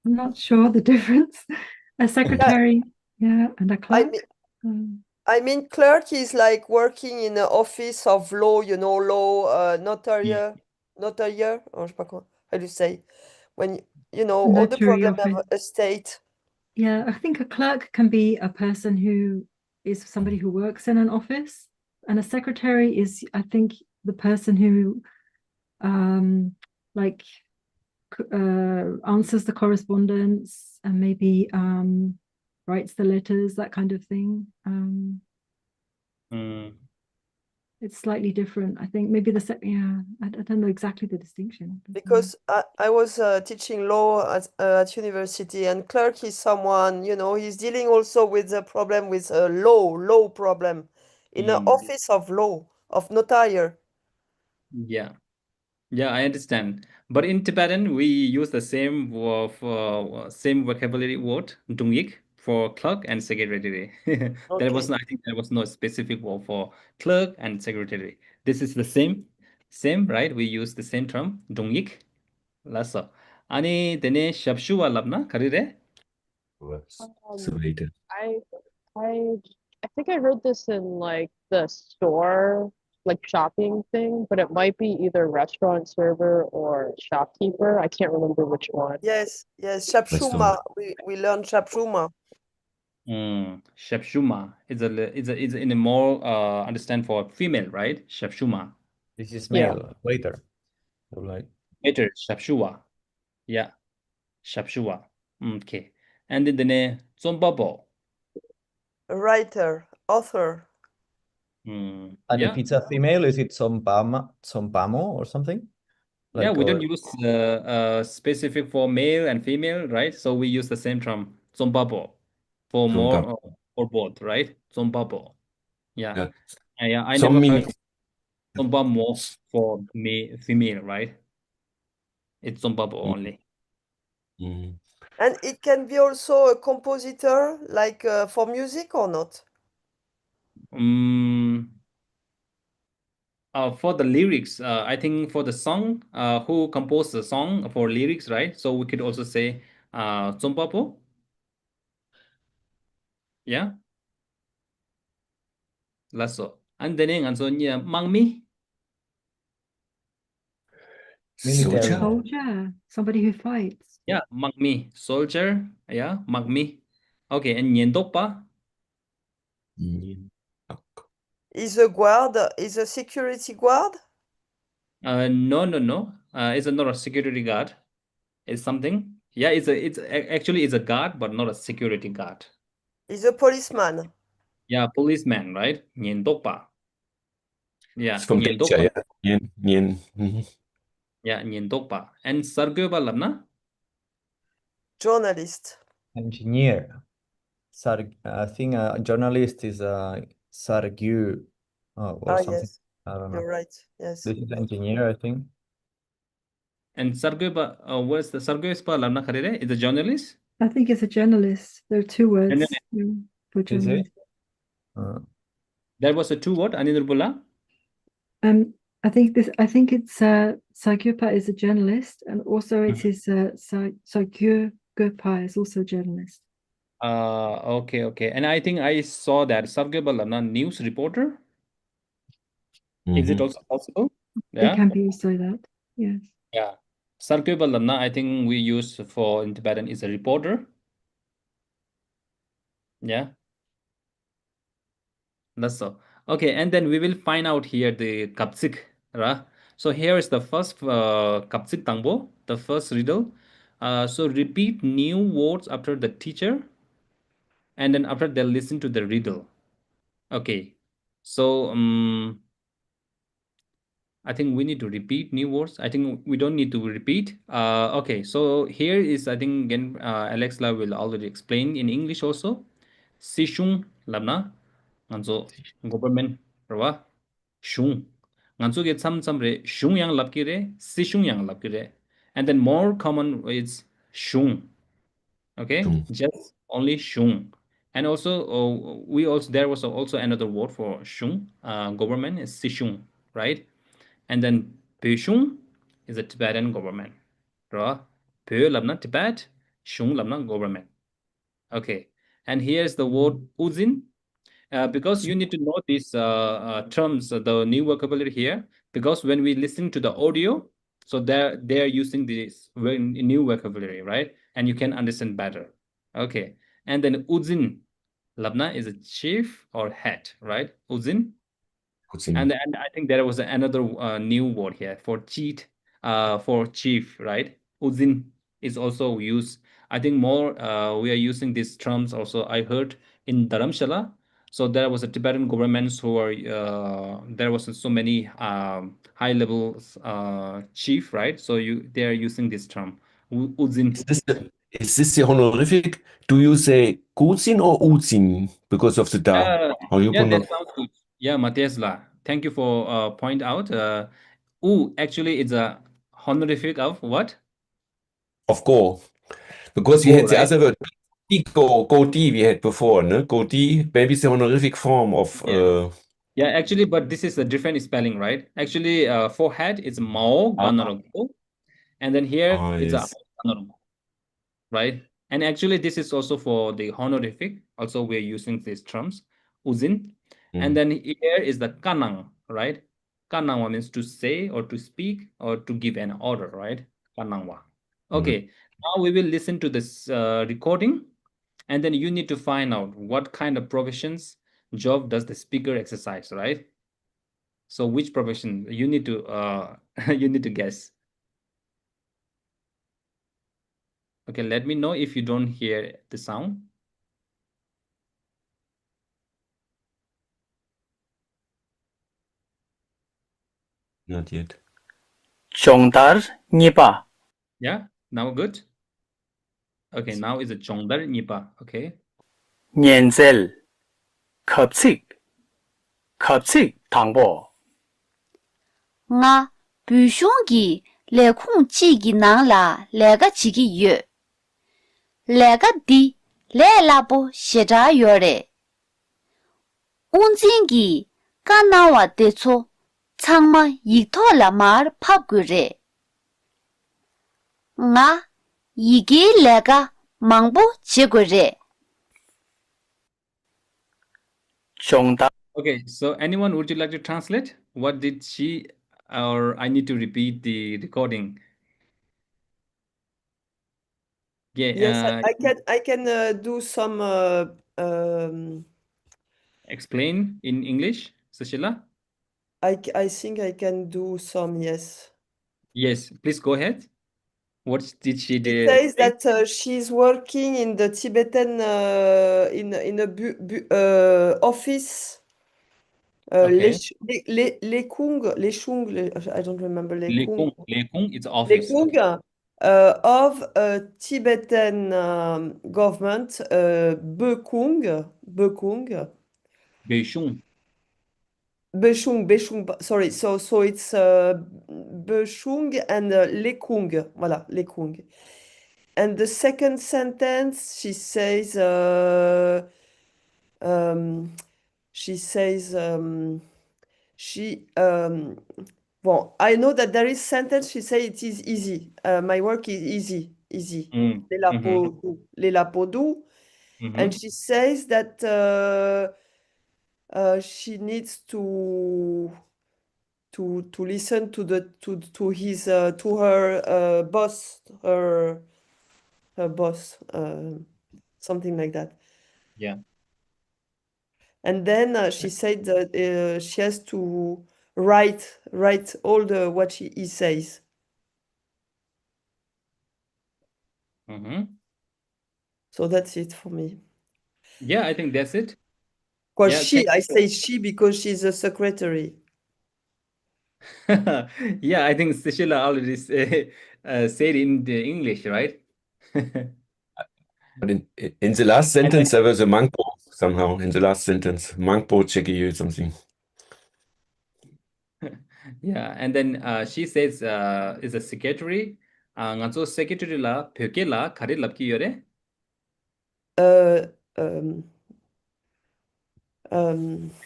I'm not sure the difference. A secretary, yeah, and a clerk. I mean, clerk is like working in an office of law, you know, law, notarial, or je sais pas quoi, how do you say? When, you know, all the Notary problem of office. a state. Yeah, I think a clerk can be a person who is somebody who works in an office, and a secretary is, I think, the person who like answers the correspondence and maybe writes the letters, that kind of thing. It's slightly different. I think maybe I don't know exactly the distinction. Because I was teaching law at university, and clerk is someone, you know, he's dealing also with the problem with a law problem in an office of law, of notarial. Yeah. Yeah, I understand. But in Tibetan, we use the same same vocabulary word, dungik, for clerk and secretary. I think there was no specific word for clerk and secretary. This is the same, right? We use the same term, dungik. Lasso. Ani dene shabshuwa labna karire? I think I heard this in like the store, like shopping thing, but it might be either restaurant server or shopkeeper. I can't remember which one. Yes, Shapshuma. We learned Shapshuma. Shapshuma is in a more understand for female, right? Shapshuma. This is male, waiter. Like Waiter, Shapshua. Yeah. Shapshua. Okay. And then the Zombabo. A writer, author. And if it's a female, is it Zombamo or something? Yeah, Like, we don't use specific for male and female, right? So we use the same term, Zombabo, for more for both, right? Zombabo. Yeah. Yeah, I never heard Zombamo for female, right? It's Zombabo only. And it can be also a compositor, like for music or not? For the lyrics, I think for the song, who composed the song for lyrics, right? So we could also say Zompapo. Yeah. Lasso. And then and so yeah, Mangmi. Military. Soldier. Soldier, somebody who fights. Yeah, Magmi. Soldier. Yeah, Magmi. Okay, and Nyendopa. Nien. Is a guard, is a security guard? No. It's not a security guard. It's something. Yeah, actually it's a guard, but not a security guard. Is a policeman? Yeah, policeman, right? Nyendopa. Yeah, It's from Nyendopa. Danger, yeah. Nien. Yeah, Nyendopa. And Sargoba Labna. Journalist. Engineer. I think a journalist is Sargu or something. Yes, I don't you're know. right. Yes. This is engineer, I think. And Sargoba, what's the Sargoba Labna Karere? Is a journalist? I think it's a journalist. There are two words Journalist. for Is it? journalist. That was a two word, Anirbula. I think it's Sagyupa is a journalist, and also it is Sagyupa is also a journalist. Okay. And I think I saw that Sargoba Labna news reporter. Is it also possible? It Yeah. can be also that. Yes. Yeah. Sargoba Labna, I think we use for in Tibetan is a reporter. Yeah. That's so. Okay, and then we will find out here the kapsik, right? So here is the first kapsik tangbo, the first riddle. So repeat new words after the teacher, and then after they'll listen to the riddle. Okay. So I think we need to repeat new words. I think we don't need to repeat. Okay, so here is I think again Alex La will already explain in English also. Sishung labna nganzo government rawa shung nganzo get some re shung yang labkire sishung yang labkire, and then more common is shung. Okay, Shung. just only shung. And also there was also another word for shung, government is sishung, right? And then Peshung is a Tibetan government. Right? Pe labna Tibet, Shung labna government. Okay. And here's the word Uzin. Because you need to know these terms, the new vocabulary here, because when we listen to the audio, so they're using this new vocabulary, right? And you can understand better. Okay. And then Uzin labna is a chief or head, right? Uzin. And I think there was another new word here for cheat, for chief, right? Uzin is also used. I think more we are using these terms also. I heard in Dharamshala. So there was a Tibetan governments who are there was so many high level chief, right? So they are using this term Uzin. Is this the honorific? Do you say Guzin or Uzin because of the da? How you Yeah, that pronounce? sounds good. Yeah, Matthiasla. Thank you for point out. Actually, it's a honorific of what? Of Go. Because we Go, had the right? other word, Godi we had before, no? Godi, maybe it's the honorific form of Yeah, actually, but this is a different spelling, right? Actually, for head it's Mao Ganarago, and then here it's yes. a Ganarago, right? And actually, this is also for the honorific. Also, we're using these terms, Uzin. And then here is the Kanang, right? Kanangwa means to say or to speak or to give an order, right? Kanangwa. Okay, now we will listen to this recording, and then you need to find out what kind of professions job does the speaker exercise, right? So which profession you need to you need to guess. Okay, let me know if you don't hear the sound. Not yet. Chongdar Nipa. Yeah, now good. Okay, now is a Chongdar Nipa. Okay. Nianzel. Kapsik. Kapsik Tangbo. nga büshung gi le khung chi gi nang la le ga chi gi yue 내가 디 레라보 시자 요래. 운진기 까나와 대초 창마 이토라 말 파구래. 나 이게 내가 망보 지구래. 정답. Okay, so anyone, would you like to translate? What did she, or I need to repeat the recording? Yeah, Yes, I can do some explain in English, Sushila? I think I can do some, yes. Yes, please go ahead. What did she She do? says that she's working in the Tibetan in a office. Okay. Lechung, I don't remember Lechung. Lekung, it's office. Lechung of a Tibetan government, Bekung. Bechung, sorry. So it's Bechung and Lekung. Voilà, Lekung. And the second sentence, she says, well, I know that there is sentence, she say it is easy. My work is easy. Lela Podou. And she says that she needs to listen to her boss, her boss, something like that. Yeah. And then she said that she has to write all what he says. So that's it for me. Yeah, I think that's it. Because Yeah, I say she because she's a secretary. Yeah, I think Sushila already said in the English, right? But in the last sentence, there was a Mangpo somehow. In the last sentence, Mangpo Chekiyu something. Yeah, and then she says is a secretary. Nganzo secretary la pyoke la kare lapki yore.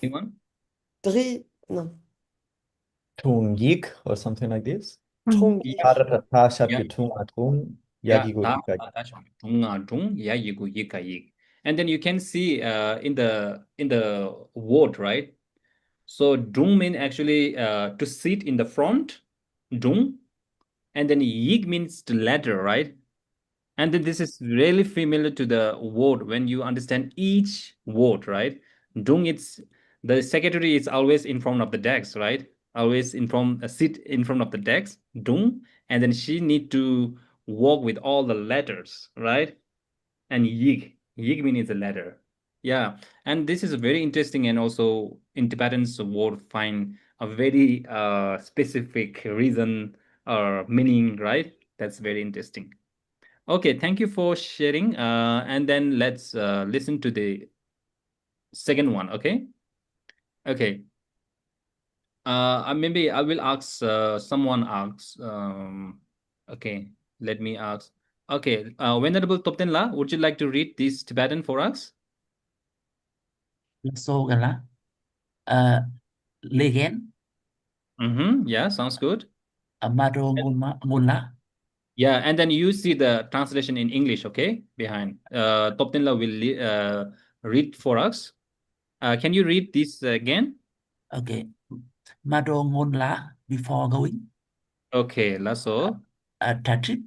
Anyone? No. Tungik or something like this. Tungik. And then you can see in the word, right? So dung means actually to sit in the front, dung, and then yig means the ladder, right? And then this is really familiar to the word when you understand each word, right? Dung, it's the secretary is always in front of the desk, right? Always sit in front of the desk, dung, and then she need to walk with all the letters, right? And yig means a letter. Yeah, and this is very interesting, and also in Tibetan's word find a very specific reason or meaning, right? That's very interesting. Okay, thank you for sharing. And then let's listen to the second one, okay? Okay. Maybe I will ask, someone asks, okay, let me ask. Okay, Venerable Toptenla, would you like to read this Tibetan for us? So gala. Legend. Yeah, sounds good. Amado Ngunla. Yeah, and then you see the translation in English, okay? Behind. Toptenla will read for us. Can you read this again? Okay. Mado Ngunla before going. Okay, Lasso. Tatrip.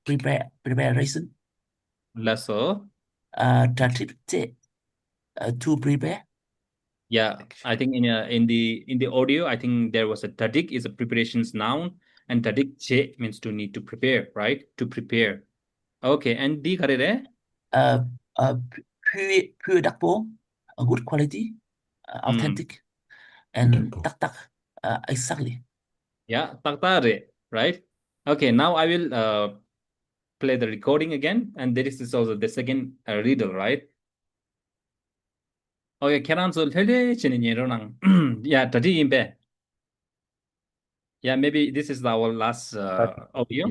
Preparation. Lasso. Tatrip to prepare. Yeah, I think in the audio, I think there was a tadik is a preparations noun, and tadik che means to need to prepare, right? To prepare. Okay, and di karere? Pure dakpo, good quality, authentic, and tak exactly. Yeah, taktare, right? Okay, now I will play the recording again, and this is also the second riddle, right? Okay, keranso hele chininyeronang. Yeah, tadi imbe. Yeah, maybe this is our last audio.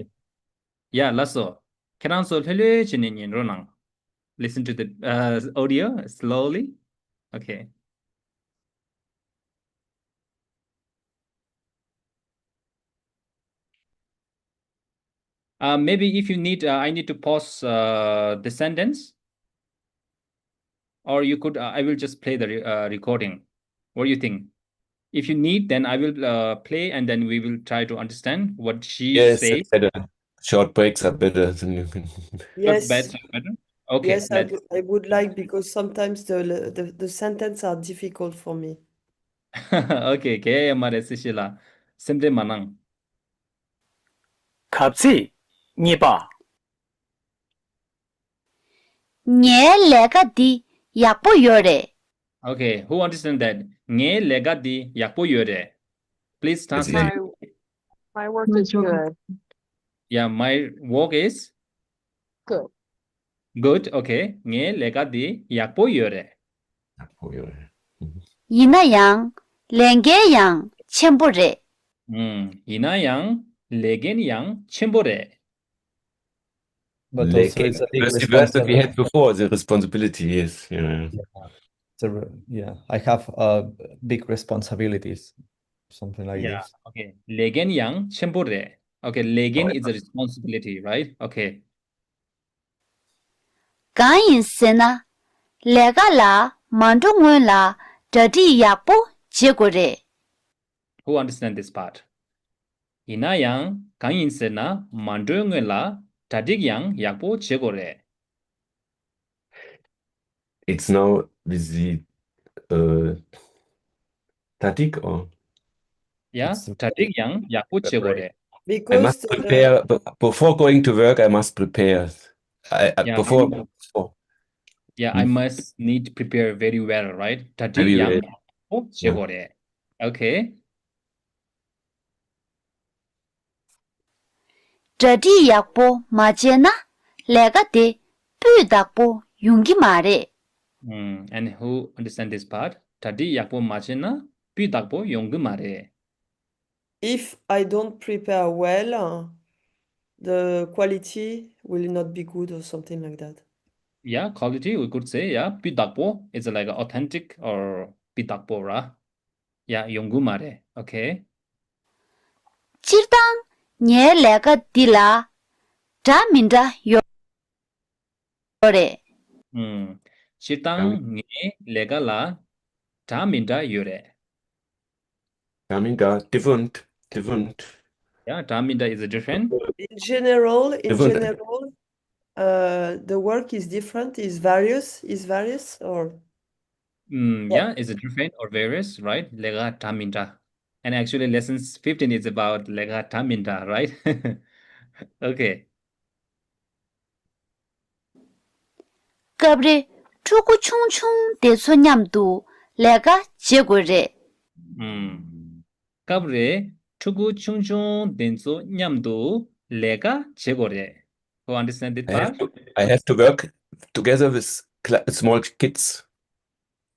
Yeah, Lasso. Cancel in Ronang. Listen to the audio slowly. Okay. Maybe if you need, I need to pause the sentence, or you could, I will just play the recording. What do you think? If you need, then I will play, and then we will try to understand what she Yes, says. it's better. Short breaks are better than you can. Yes. Better. Okay. Yes, I would like, because sometimes the sentence are difficult for me. Okay. Okay. Maresishila. Simple manang. 갑자기 니봐 Nye lega di yakpo yore. Okay. Who understand that? Nge lega di yakpo yore. Please translate. My work My is job is good. Yeah, my work is Good. good. Okay. Nge lega di yakpo yore. Yinayang lengeyang chenpore. Inayang legen yang chimbore. But also it's a big First the verse that we responsibility. had before, the responsibility is, yeah. Yeah, I have big responsibilities, something like Yeah. this. Okay. Legen yang chimbore. Okay. Legen is a responsibility, right? Okay. Ganyin sena lega la mandungwen la dadi yakpo jegore. Who understand this part? Inayang kanyinsena mandungwe la tadik yang yakpo chegore. It's now with the Tatik or Yeah. It's the- Tadik yang yakpo chegore. I Because must prepare before going to work. I must prepare. Yeah. Before. Yeah, I must need to prepare very well, right? Tadik Very yang well. yakpo chegore. Okay. Dadi yakpo majena lega de pudakpo yungi mare. And who understand this part? Tadi yakpo machena pidakpo yongu mare. if I don't prepare well, the quality will not be good or something like that. Yeah, quality we could say, yeah. Pidakpo is like authentic or pidakpo ra. Yeah, yongu mare. Okay. Chirdang nye lega dila daminda yore. Chitang nge legala taminda yore. Taminda, different. Yeah, taminda is a different. In general, Different. The work is different, is various, or Yeah, is a different or various, right? Lega taminda. And actually lessons 15 is about lega taminda, right? Okay. Gabre chuku chung chung de so nyamdu lega jegore. Kabre tugu chung chung denso nyamdu lega chegore. Who understand it part? I have to work together with small kids.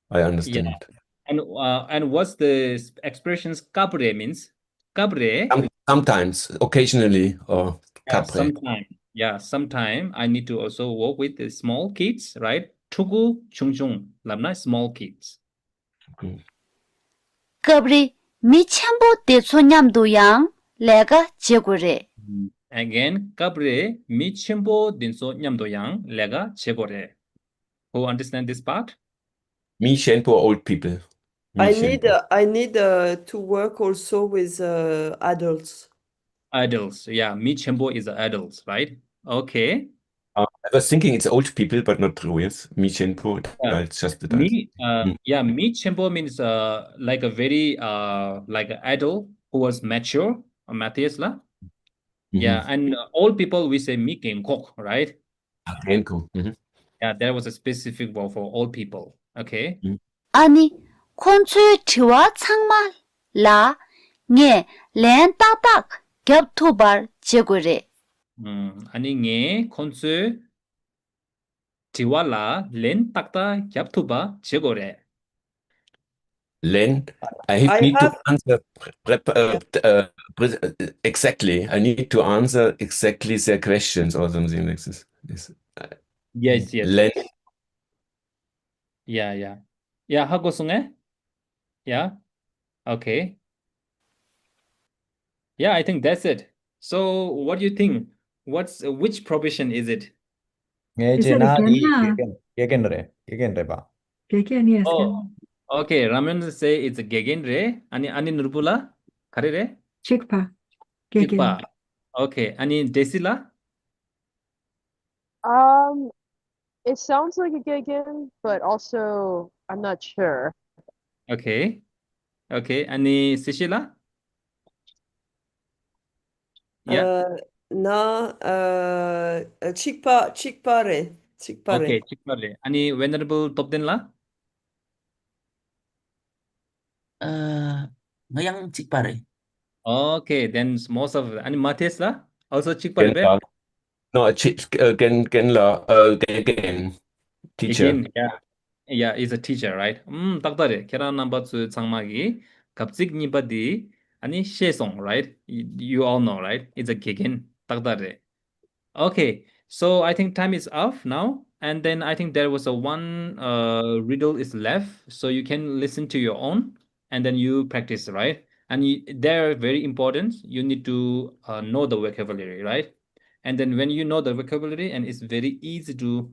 I understand. Yeah. And what's the expressions kabre means? Kabre. Sometimes, occasionally, or kapre. Sometime I need to also work with the small kids, right? Tugu chung chung, lamna small kids. Gabre mi chambo de so nyamdu yang lega jegore. Again, kabre mi chimbo dinso nyamdo yang lega chegore. Who understand this part? Me shenpo old people. I need to work also with adults. Adults, yeah. Mi chimbo is adults, right? Okay. I was thinking it's old people, but not true. Yes, me shenpo. Yeah. It's just the Mi chimbo means like a very like an adult who was mature, Matthias la. Yeah, and old people we say mi kok, right? Yeah, there was a specific word for old people. Okay. 아니 콘초의 티와 창말 라 nye len 딱딱 겹토발 제고래. 아니 nge 콘스 tiwala len takta yaptuba chegore. Len, I I need to have answer exactly. I need to answer exactly their questions or something like this. Yes, yes. Len, Yeah. Yeah, 하고 승해? Yeah. Okay. Yeah, I think that's it. So, what do you think? Which profession is it? Is 이제 it 나 again? 얘기를 봐. Again, yes. Oh, okay. Ramen say it's a gegenre. Ani Nurbula? Karere? Chikpa. Chikpa. Gegen. Okay. Ani Desila? It sounds like a Gigan, but also I'm not sure. Okay. Okay. Ani Sishila? Yeah. 나 칙파래. Okay. Chikpare. Ani Venerable Topdenla? Ngayang Chikpare. Okay. Then most of Ani Matesla? Also Chikpare. Genla. No, Genla, Gen, teacher. Again, yeah, is a teacher, right? 딱다래. 계란 넘버 2 장막이 갑zik 니바디 아니 셰송, right? You all know, right? It's a gigin. 딱다래. Okay, so I think time is up now, and then I think there was a one riddle is left, so you can listen to your own, and then you practice, right? And they're very important. You need to know the vocabulary, right? And then when you know the vocabulary, and it's very easy to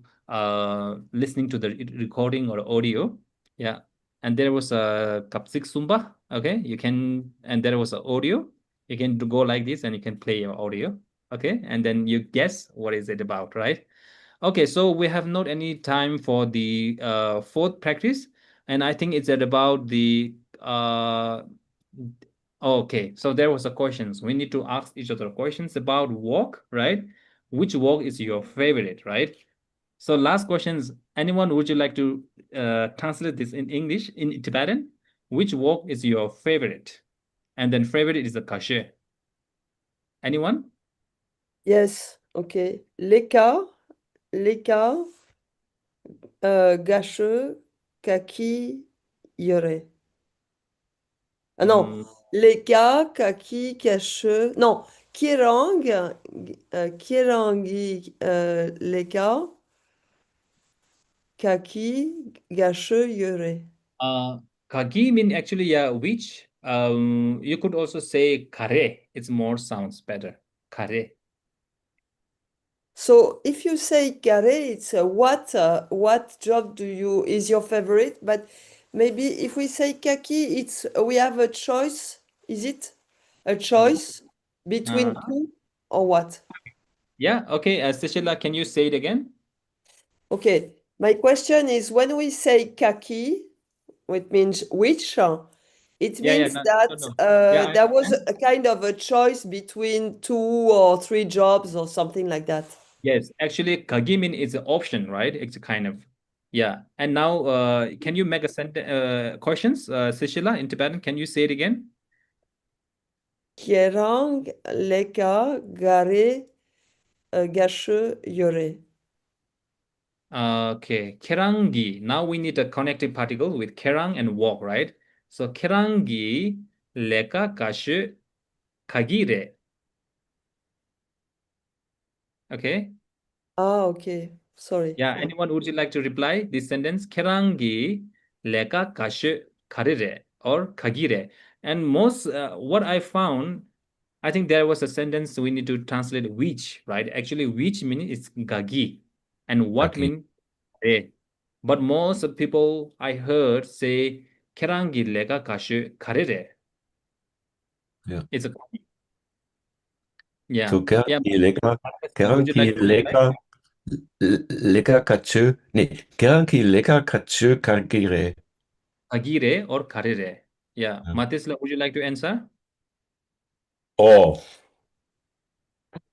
listening to the recording or audio, yeah. And there was a kapsik sumba, okay? You can, and there was an audio. You can go like this, and you can play your audio. Okay, and then you guess what is it about, right? Okay, so we have not any time for the fourth practice, and I think it's at about the okay, so there was a questions. We need to ask each other questions about walk, right? Which walk is your favorite, right? So last questions, anyone would you like to translate this in English, in Tibetan? Which walk is your favorite? And then favorite is the kashe. Anyone? Yes, okay. Leka, gâcheux, kaki, yore. Ah non, leka, kaki, gâcheux. Non, kirang, kirangi, leka, kaki, gâcheux, yore. Kagi mean actually, yeah, which. You could also say kare. It's more sounds better. Kare. So if you say carré, it's what job is your favorite? But maybe if we say kaki, it's we have a choice. Is it a choice between two or what? Yeah, okay. Sushila, can you say it again? Okay, my question is when we say kaki, which means which, it means that Yeah, there was a kind of a choice between 2 or 3 jobs or something like that. Yes, actually, kagi mean is an option, right? It's a kind of, yeah. And now, can you make a sentence questions, Sushila, in Tibetan? Can you say it again? Kierang, leka, gare, gâcheux, yore. Okay, kerangi. Now we need a connective particle with kerang and walk, right? So kerangi, leka, kashu, kagire. Okay. Ah, okay. Sorry. Yeah, anyone would you like to reply this sentence? kerangi leka kashu karire or kagire. And most what I found, I think there was a sentence we need to translate which, right? Actually, which meaning is gagi, and what mean re. But most people I heard say kerangi leka kashu karire. Yeah. It's a yeah. So kerangi leka, leka kachu, kerangi leka kachu kagire. Kagire or karire. Yeah. Matisla, would you like to answer? Oh.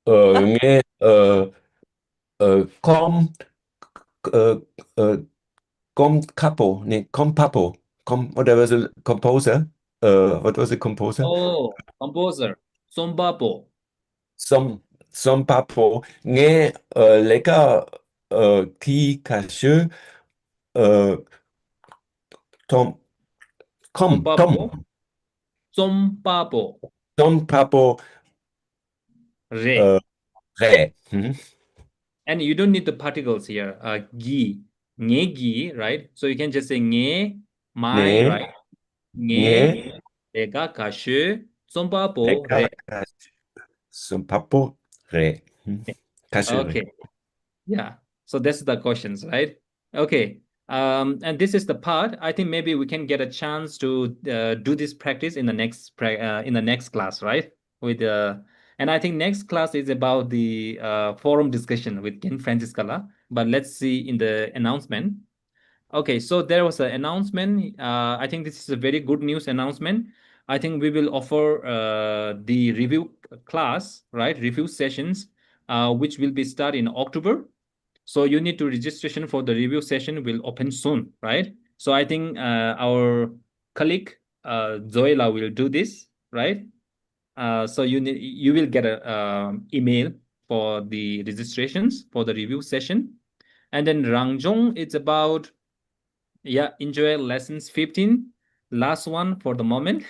Nghe com capo, compapo, what was the composer? What was the composer? Oh, composer. Sombapo. Some papo nghe lấy khi ca sư tom Zompabo. Zompabo. Zompabo Re. re. Mhm. And you don't need the particles here. Gi. Nge gi, right? So you can just say nge, my, Ne, right? Nge, ne, lega kashu, zompabo re. Zompabo re. Mhm. Kashu re. Okay. Yeah. So that's the questions, right? Okay. And this is the part. I think maybe we can get a chance to do this practice in the next class, right? And I think next class is about the forum discussion with Ken Franciscala. But let's see in the announcement. Okay, so there was an announcement. I think this is a very good news announcement. I think we will offer the review class, right? Review sessions, which will be start in October. So you need to registration for the review session will open soon, right? So I think our colleague Zoila will do this, right? So you will get a email for the registrations for the review session, and then Rangjong it's about enjoy lessons 15. Last one for the moment.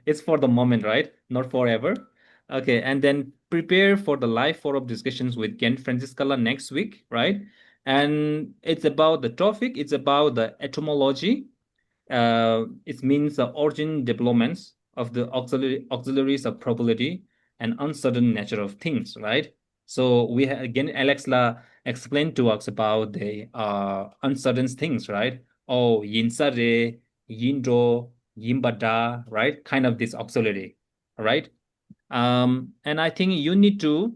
It's for the moment, right? Not forever. Okay, and then prepare for the live forum discussions with Ken Franciscala next week, right? And it's about the topic, it's about the etymology. It means the origin developments of the auxiliaries of probability and uncertain nature of things, right? So we again, Alex La explained to us about the uncertain things, right? Oh, yinsare, yindo, yimbada, right? Kind of this auxiliary, right? And I think you need to,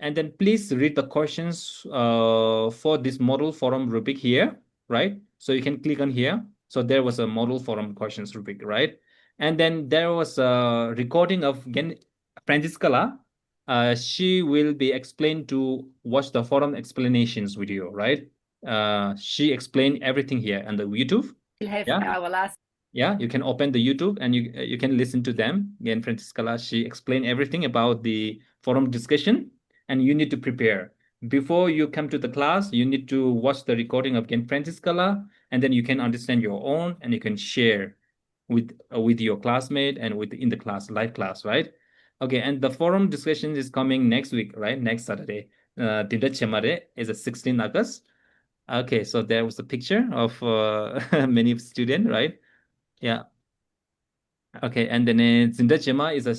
and then please read the questions for this model forum rubric here, right? So you can click on here. So there was a model forum questions rubric, right? And then there was a recording of Franciscala. She will be explained to watch the forum explanations video, right? She explained everything here on the YouTube. Yeah, you can open the YouTube and you can listen to them. Again, Franciscala, she explained everything about the forum discussion, and you need to prepare. Before you come to the class, you need to watch the recording of Gen Franciscala, and then you can understand your own, and you can share with your classmate and in the class, live class, right? Okay, and the forum discussion is coming next week, right? Next Saturday. Dinda Chemare is a 16 August. Okay, so there was a picture of many students, right? Yeah. Okay, and then Zinda Chema is a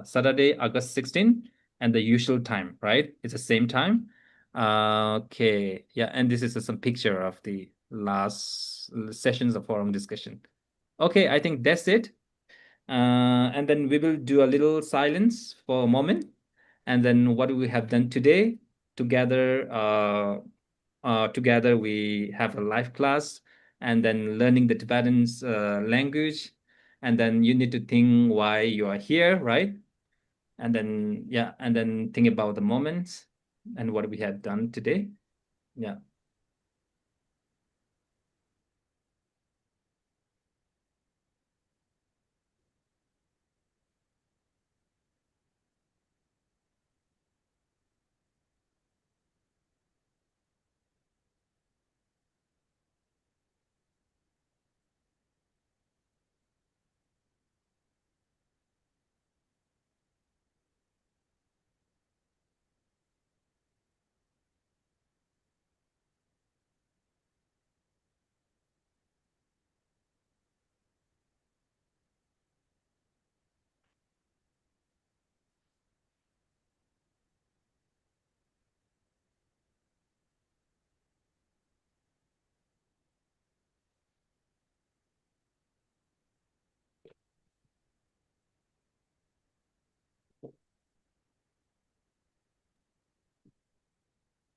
Saturday, August 16, and the usual time, right? It's the same time. Okay, yeah, and this is some picture of the last sessions of forum discussion. Okay, I think that's it. And then we will do a little silence for a moment, and then what we have done today together. Together we have a live class, and then learning the Tibetan language. And then you need to think why you are here, right? And then, yeah, and then think about the moments and what we have done today. Yeah.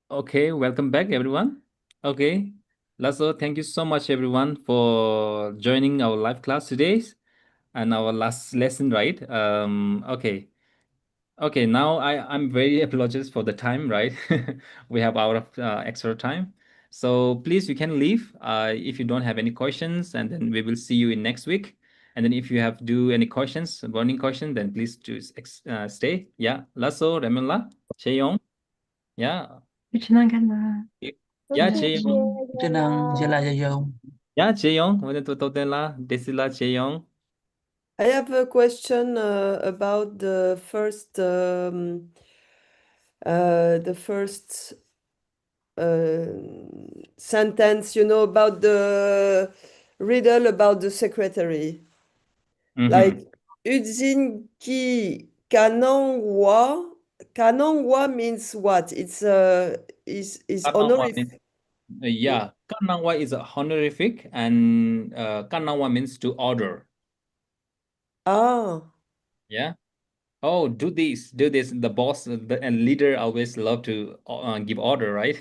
Okay, welcome back, everyone. Okay, Lasso, thank you so much, everyone, for joining our live class today and our last lesson, right? Okay. Okay, now I'm very apologize for the time, right? We have our extra time. So please, you can leave if you don't have any questions, and then we will see you in next week. And then if you have any questions, burning question, then please choose stay. Yeah, Lasso, Remela, Cheyong. Yeah. Yeah, Uchinangala. Cheyong. Cho nên Gia La Gia Dông. Yeah, Jae-young, 오늘 또 또텔라, 데실라 Jae-young. I have a question about the first sentence, about the riddle about the secretary. Like Udzinki Kanongwa. Kanongwa means what? It's is Kanangwa honorific. means, yeah, Kanangwa is a honorific, and Kanangwa means to order. Ah, Yeah. Oh, do this, do this. The boss and leader always love to give order, right?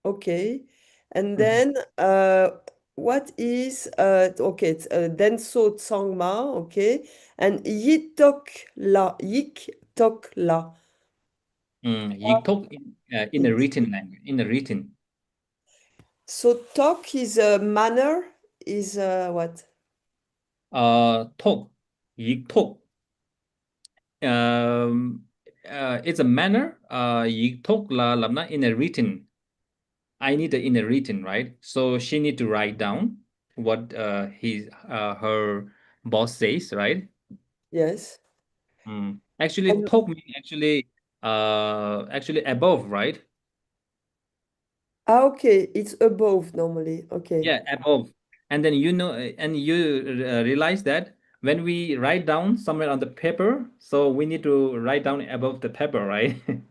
okay. And then what is okay, it's Denso Tsangma, okay, and Yitok La. Yiktok in a written language, in a written. So talk is a manner, is what? Tok, yiktok. It's a manner. Yiktok la lamna in a written. I need in a written, right? So she need to write down what her boss says, right? Yes. Actually, And tok means actually above, right? okay, it's above normally. Okay. Yeah, above. And then and you realize that when we write down somewhere on the paper, so we need to write down above the paper, right? Kind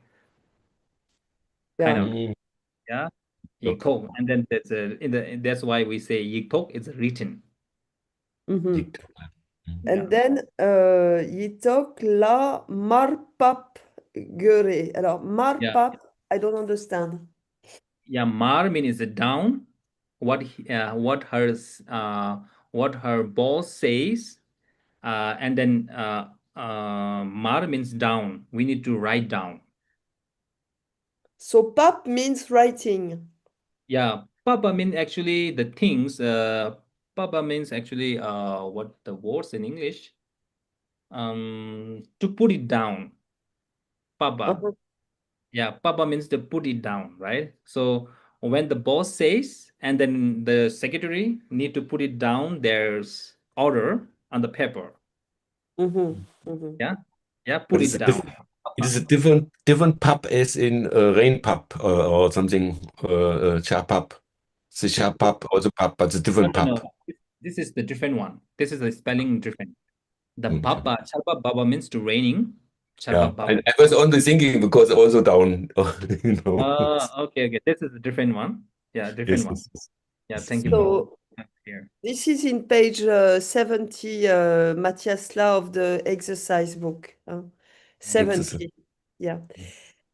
Yeah. of, yeah. Yiktok, and then that's why we say yiktok is written. Mhm. Yeah. And then Yitok La Marpap Göre. Alors, Yeah. Marpap, I don't understand. Yeah, mar means down. What her boss says, and then mar means down. We need to write down. So pap means writing. Yeah, papa means actually the things. Papa means actually what the words in English? To put it down. Papa. Uh-huh. Yeah, papa means to put it down, right? So when the boss says, and then the secretary need to put it down, there's order on the paper. Yeah, yeah, But put it's it a down. it is a different pub as in rain pub or something cha pub. The cha pub also pub, but it's a No, different no, pub. no. This is the different one. This is the spelling different. The Okay. papa, chalpa baba means to raining. Yeah, Chalpa baba. I was only thinking because also down, Okay, okay. This is a different one. Yeah, different Yes, one. yes. Yeah, thank you So for here. this is in page 70, Matthias La of the exercise book. 70. Yeah.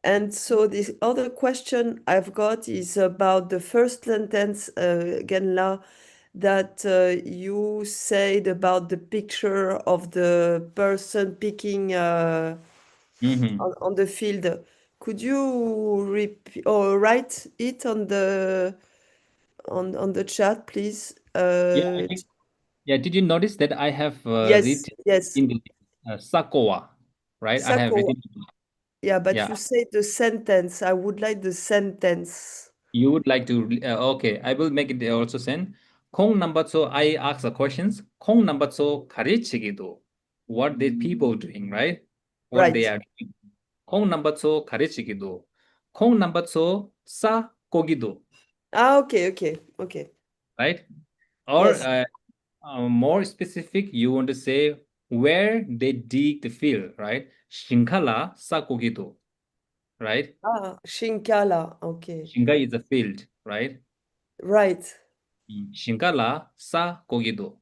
And so this other question I've got is about the first sentence, again, La, that you said about the picture of the person picking on the field. Could you repeat or write it on the chat, please? Yeah, did you notice that I have Yes, written yes. in the Sakoa, right? I have Sako. written. Yeah, but Yeah. you say the sentence. I would like the sentence. You would like to, okay, I will make it also send. 콩 number two, I ask the questions. 콩 number two, 가르치기도. What the people doing, right? What they Right. are doing. 콩 number two, 가르치기도. 콩 number two, 싸고기도. Ah, okay. Right? Or Yes. more specific, you want to say where they dig the field, right? 신칼라 싸고기도. Right? Ah, Shinkala. Okay. 신가 is a field, right? Right. 신칼라 싸고기도.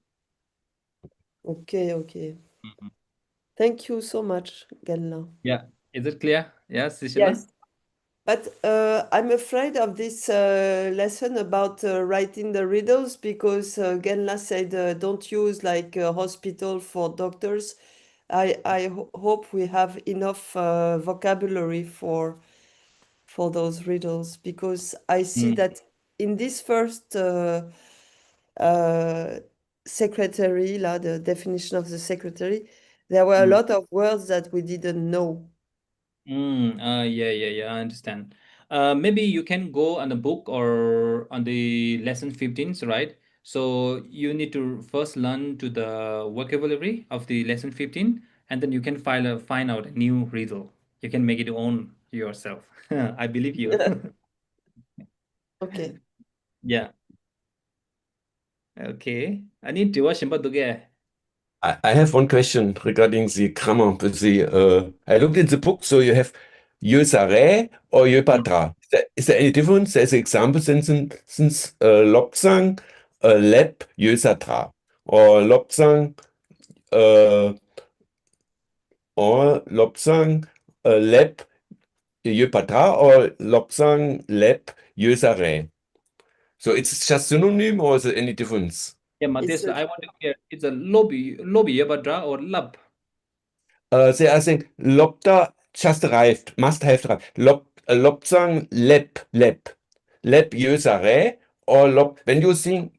Okay. Thank you so much, Genla. Yeah, is it clear? Yeah, Sushila? Yes. But I'm afraid of this lesson about writing the riddles because Genla said don't use like a hospital for doctors. I hope we have enough vocabulary for those riddles because I see that in this first secretary, the definition of the secretary, there were a lot of words that we didn't know. Yeah, I understand. Maybe you can go on the book or on the lesson 15, right? So you need to first learn to the vocabulary of the lesson 15, and then you can find out a new riddle. You can make it own yourself. I believe you. Okay. Yeah. Okay. I need to watch about I have one question regarding the grammar. I looked in the book, so you have Yösare or Yöpatra. Is there any difference? There's an example sentence, Lobsang, Lep, Yösatra. Or Lobsang, Lep, Yöpatra, or Lobsang, Lep, Yösare. So it's just synonym, or is there any difference? Yeah, Matthias, I want to hear it's a lobby Yöpatra or lab. They are saying Lobda just arrived, must have arrived. Lobsang lep Yösare, or when you see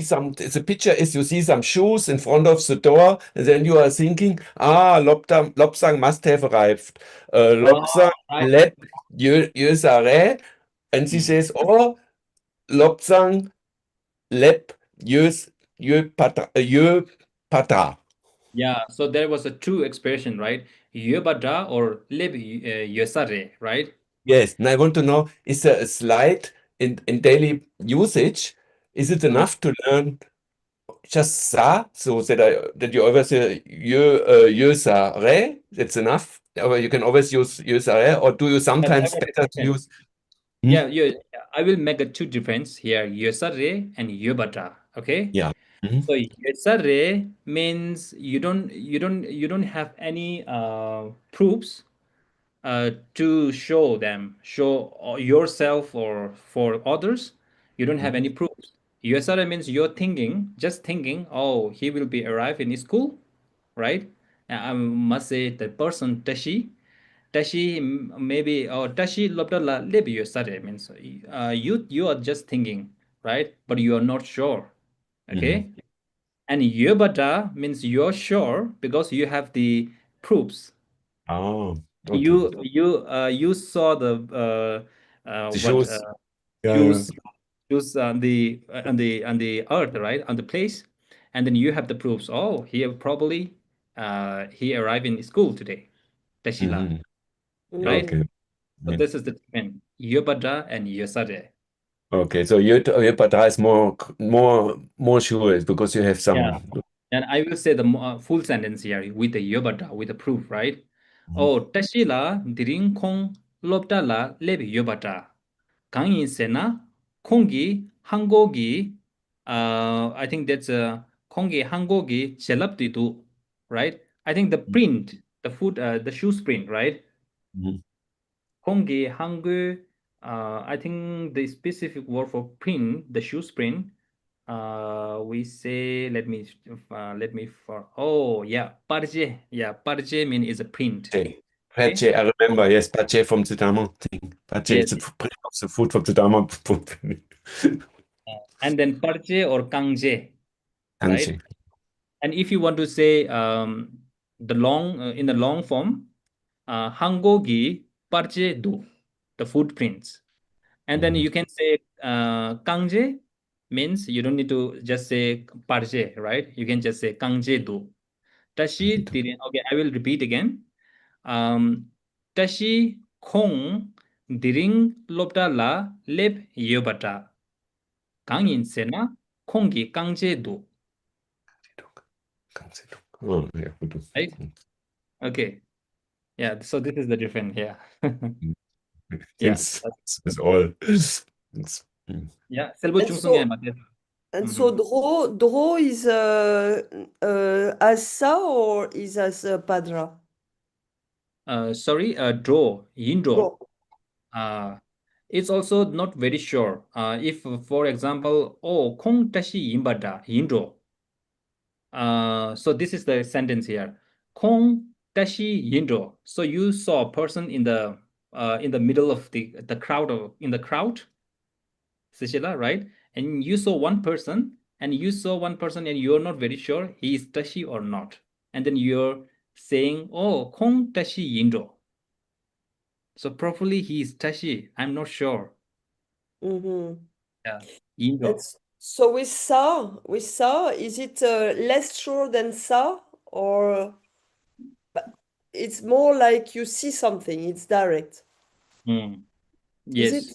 some, the picture is you see some shoes in front of the door, and then you are thinking, Lobsang must have arrived. Lobsang right. lep Yösare, and she says, Lobsang lep Yöpatra. Yeah, so there was a true expression, right? Yöbada or lebi yösare, right? Yes, and I want to know, is there a slide in daily usage? Is it enough to learn just sa, so that you always say yösare? That's enough? Or you can always use yösare, or do you sometimes better to use? Yeah, I will make a two difference here, yösare and yöbada, okay? Yeah. So yösare means you don't have any proofs to show yourself or for others. You don't have any proofs. Yösare means you're just thinking, oh, he will be arrive in school, right? I must say the person Tashi maybe or Tashi lobdala lebi yösare means you are just thinking, right? But you are not sure. Okay. And yöbada means you're sure because you have the proofs. Oh, okay. You saw the shoes. Shoes on the earth, right, on the place, and then you have the proofs. Oh, probably he arrived in school today, Tashila, right? Okay. So this is the difference, yöbada and yösare. Okay, so Yöpatra is more sure because you have some. Yeah. And I will say the full sentence here with the yöbada, with the proof, right? Oh, Tashila diring kong lobdala lebi yöbada. 강인 세나 콩기 한고기 I think that's 콩기 한고기 젤랍디도, right? I think the print, the food, the shoes print, right? 콩기 한고 I think the specific word for print, the shoes print, we say, let me parje. Yeah, parje mean is a print. Pache, I remember, yes, Pache from Tsutamon thing. Pache is the print of the food from Tsutamon. And then parje or kangje, right? And if you want to say the long in the long form, 한국이 parje도, the footprints. And then you can say 강제 means you don't need to just say parje, right? You can just say 강제도. 다시 okay, I will repeat again. 다시 콩 디링 롭달라 렙 여바다. 강인세나 콩기 강제도. Oh, yeah. Right? Okay. Yeah, so this is the difference here. Yes, it's all. Yeah, Selbo And Chungsung so, and so dro is as sa or is as padra? Sorry, draw, yindro. It's also not very sure. If, for example, oh, kong tashi yimbada, yindro. So this is the sentence here. Kong tashi yindro. So you saw a person in the middle of the crowd in the crowd, Sishila, right? And you saw one person, and you're not very sure he is tashi or not. And then you're saying, oh, kong tashi yindro. So probably he is Tashi. I'm not sure. Mm-hmm. Yeah. Indo. And so with sa, is it less sure than sa, or but it's more like you see something, it's direct. Mm. Is Yes. it?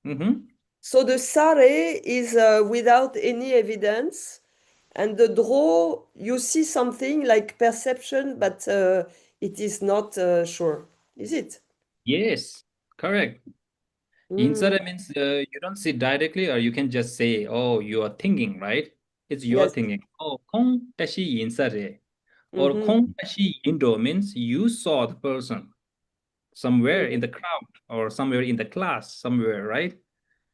Mm-hmm. So the sare is without any evidence, and the draw, you see something like perception, but it is not sure. Is it? Yes. Correct. Mm, Insara means you don't see directly, or you can just say, oh, you are thinking, right? It's your yes. thinking. Oh, kong tashi insare. Or Mm-hmm. kong tashi indo means you saw the person somewhere in Mm-hmm. the crowd or somewhere in the class, somewhere, right?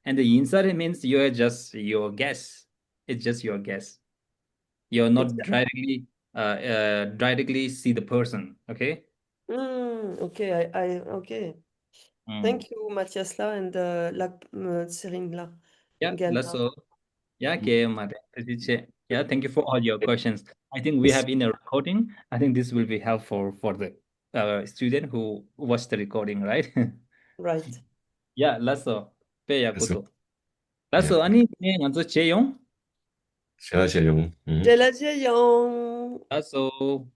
And the insare means you're just your guess. It's just your guess. You're not directly see the person. Okay. Okay, okay. Mm. Thank you, Matthias-la and Cyril-la. Yeah, Again. that's all. Yeah, okay, Mate. Yeah, thank you for all your questions. I think we have in a recording. I think this will be helpful for the student who watched the recording, right? Right. Yeah, Lasso. Peya Also, kuto. Lasso, ja. ani ne nganzo cheyong. Sehr, sehr jung. Mhm. Jelajiayong. Lasso.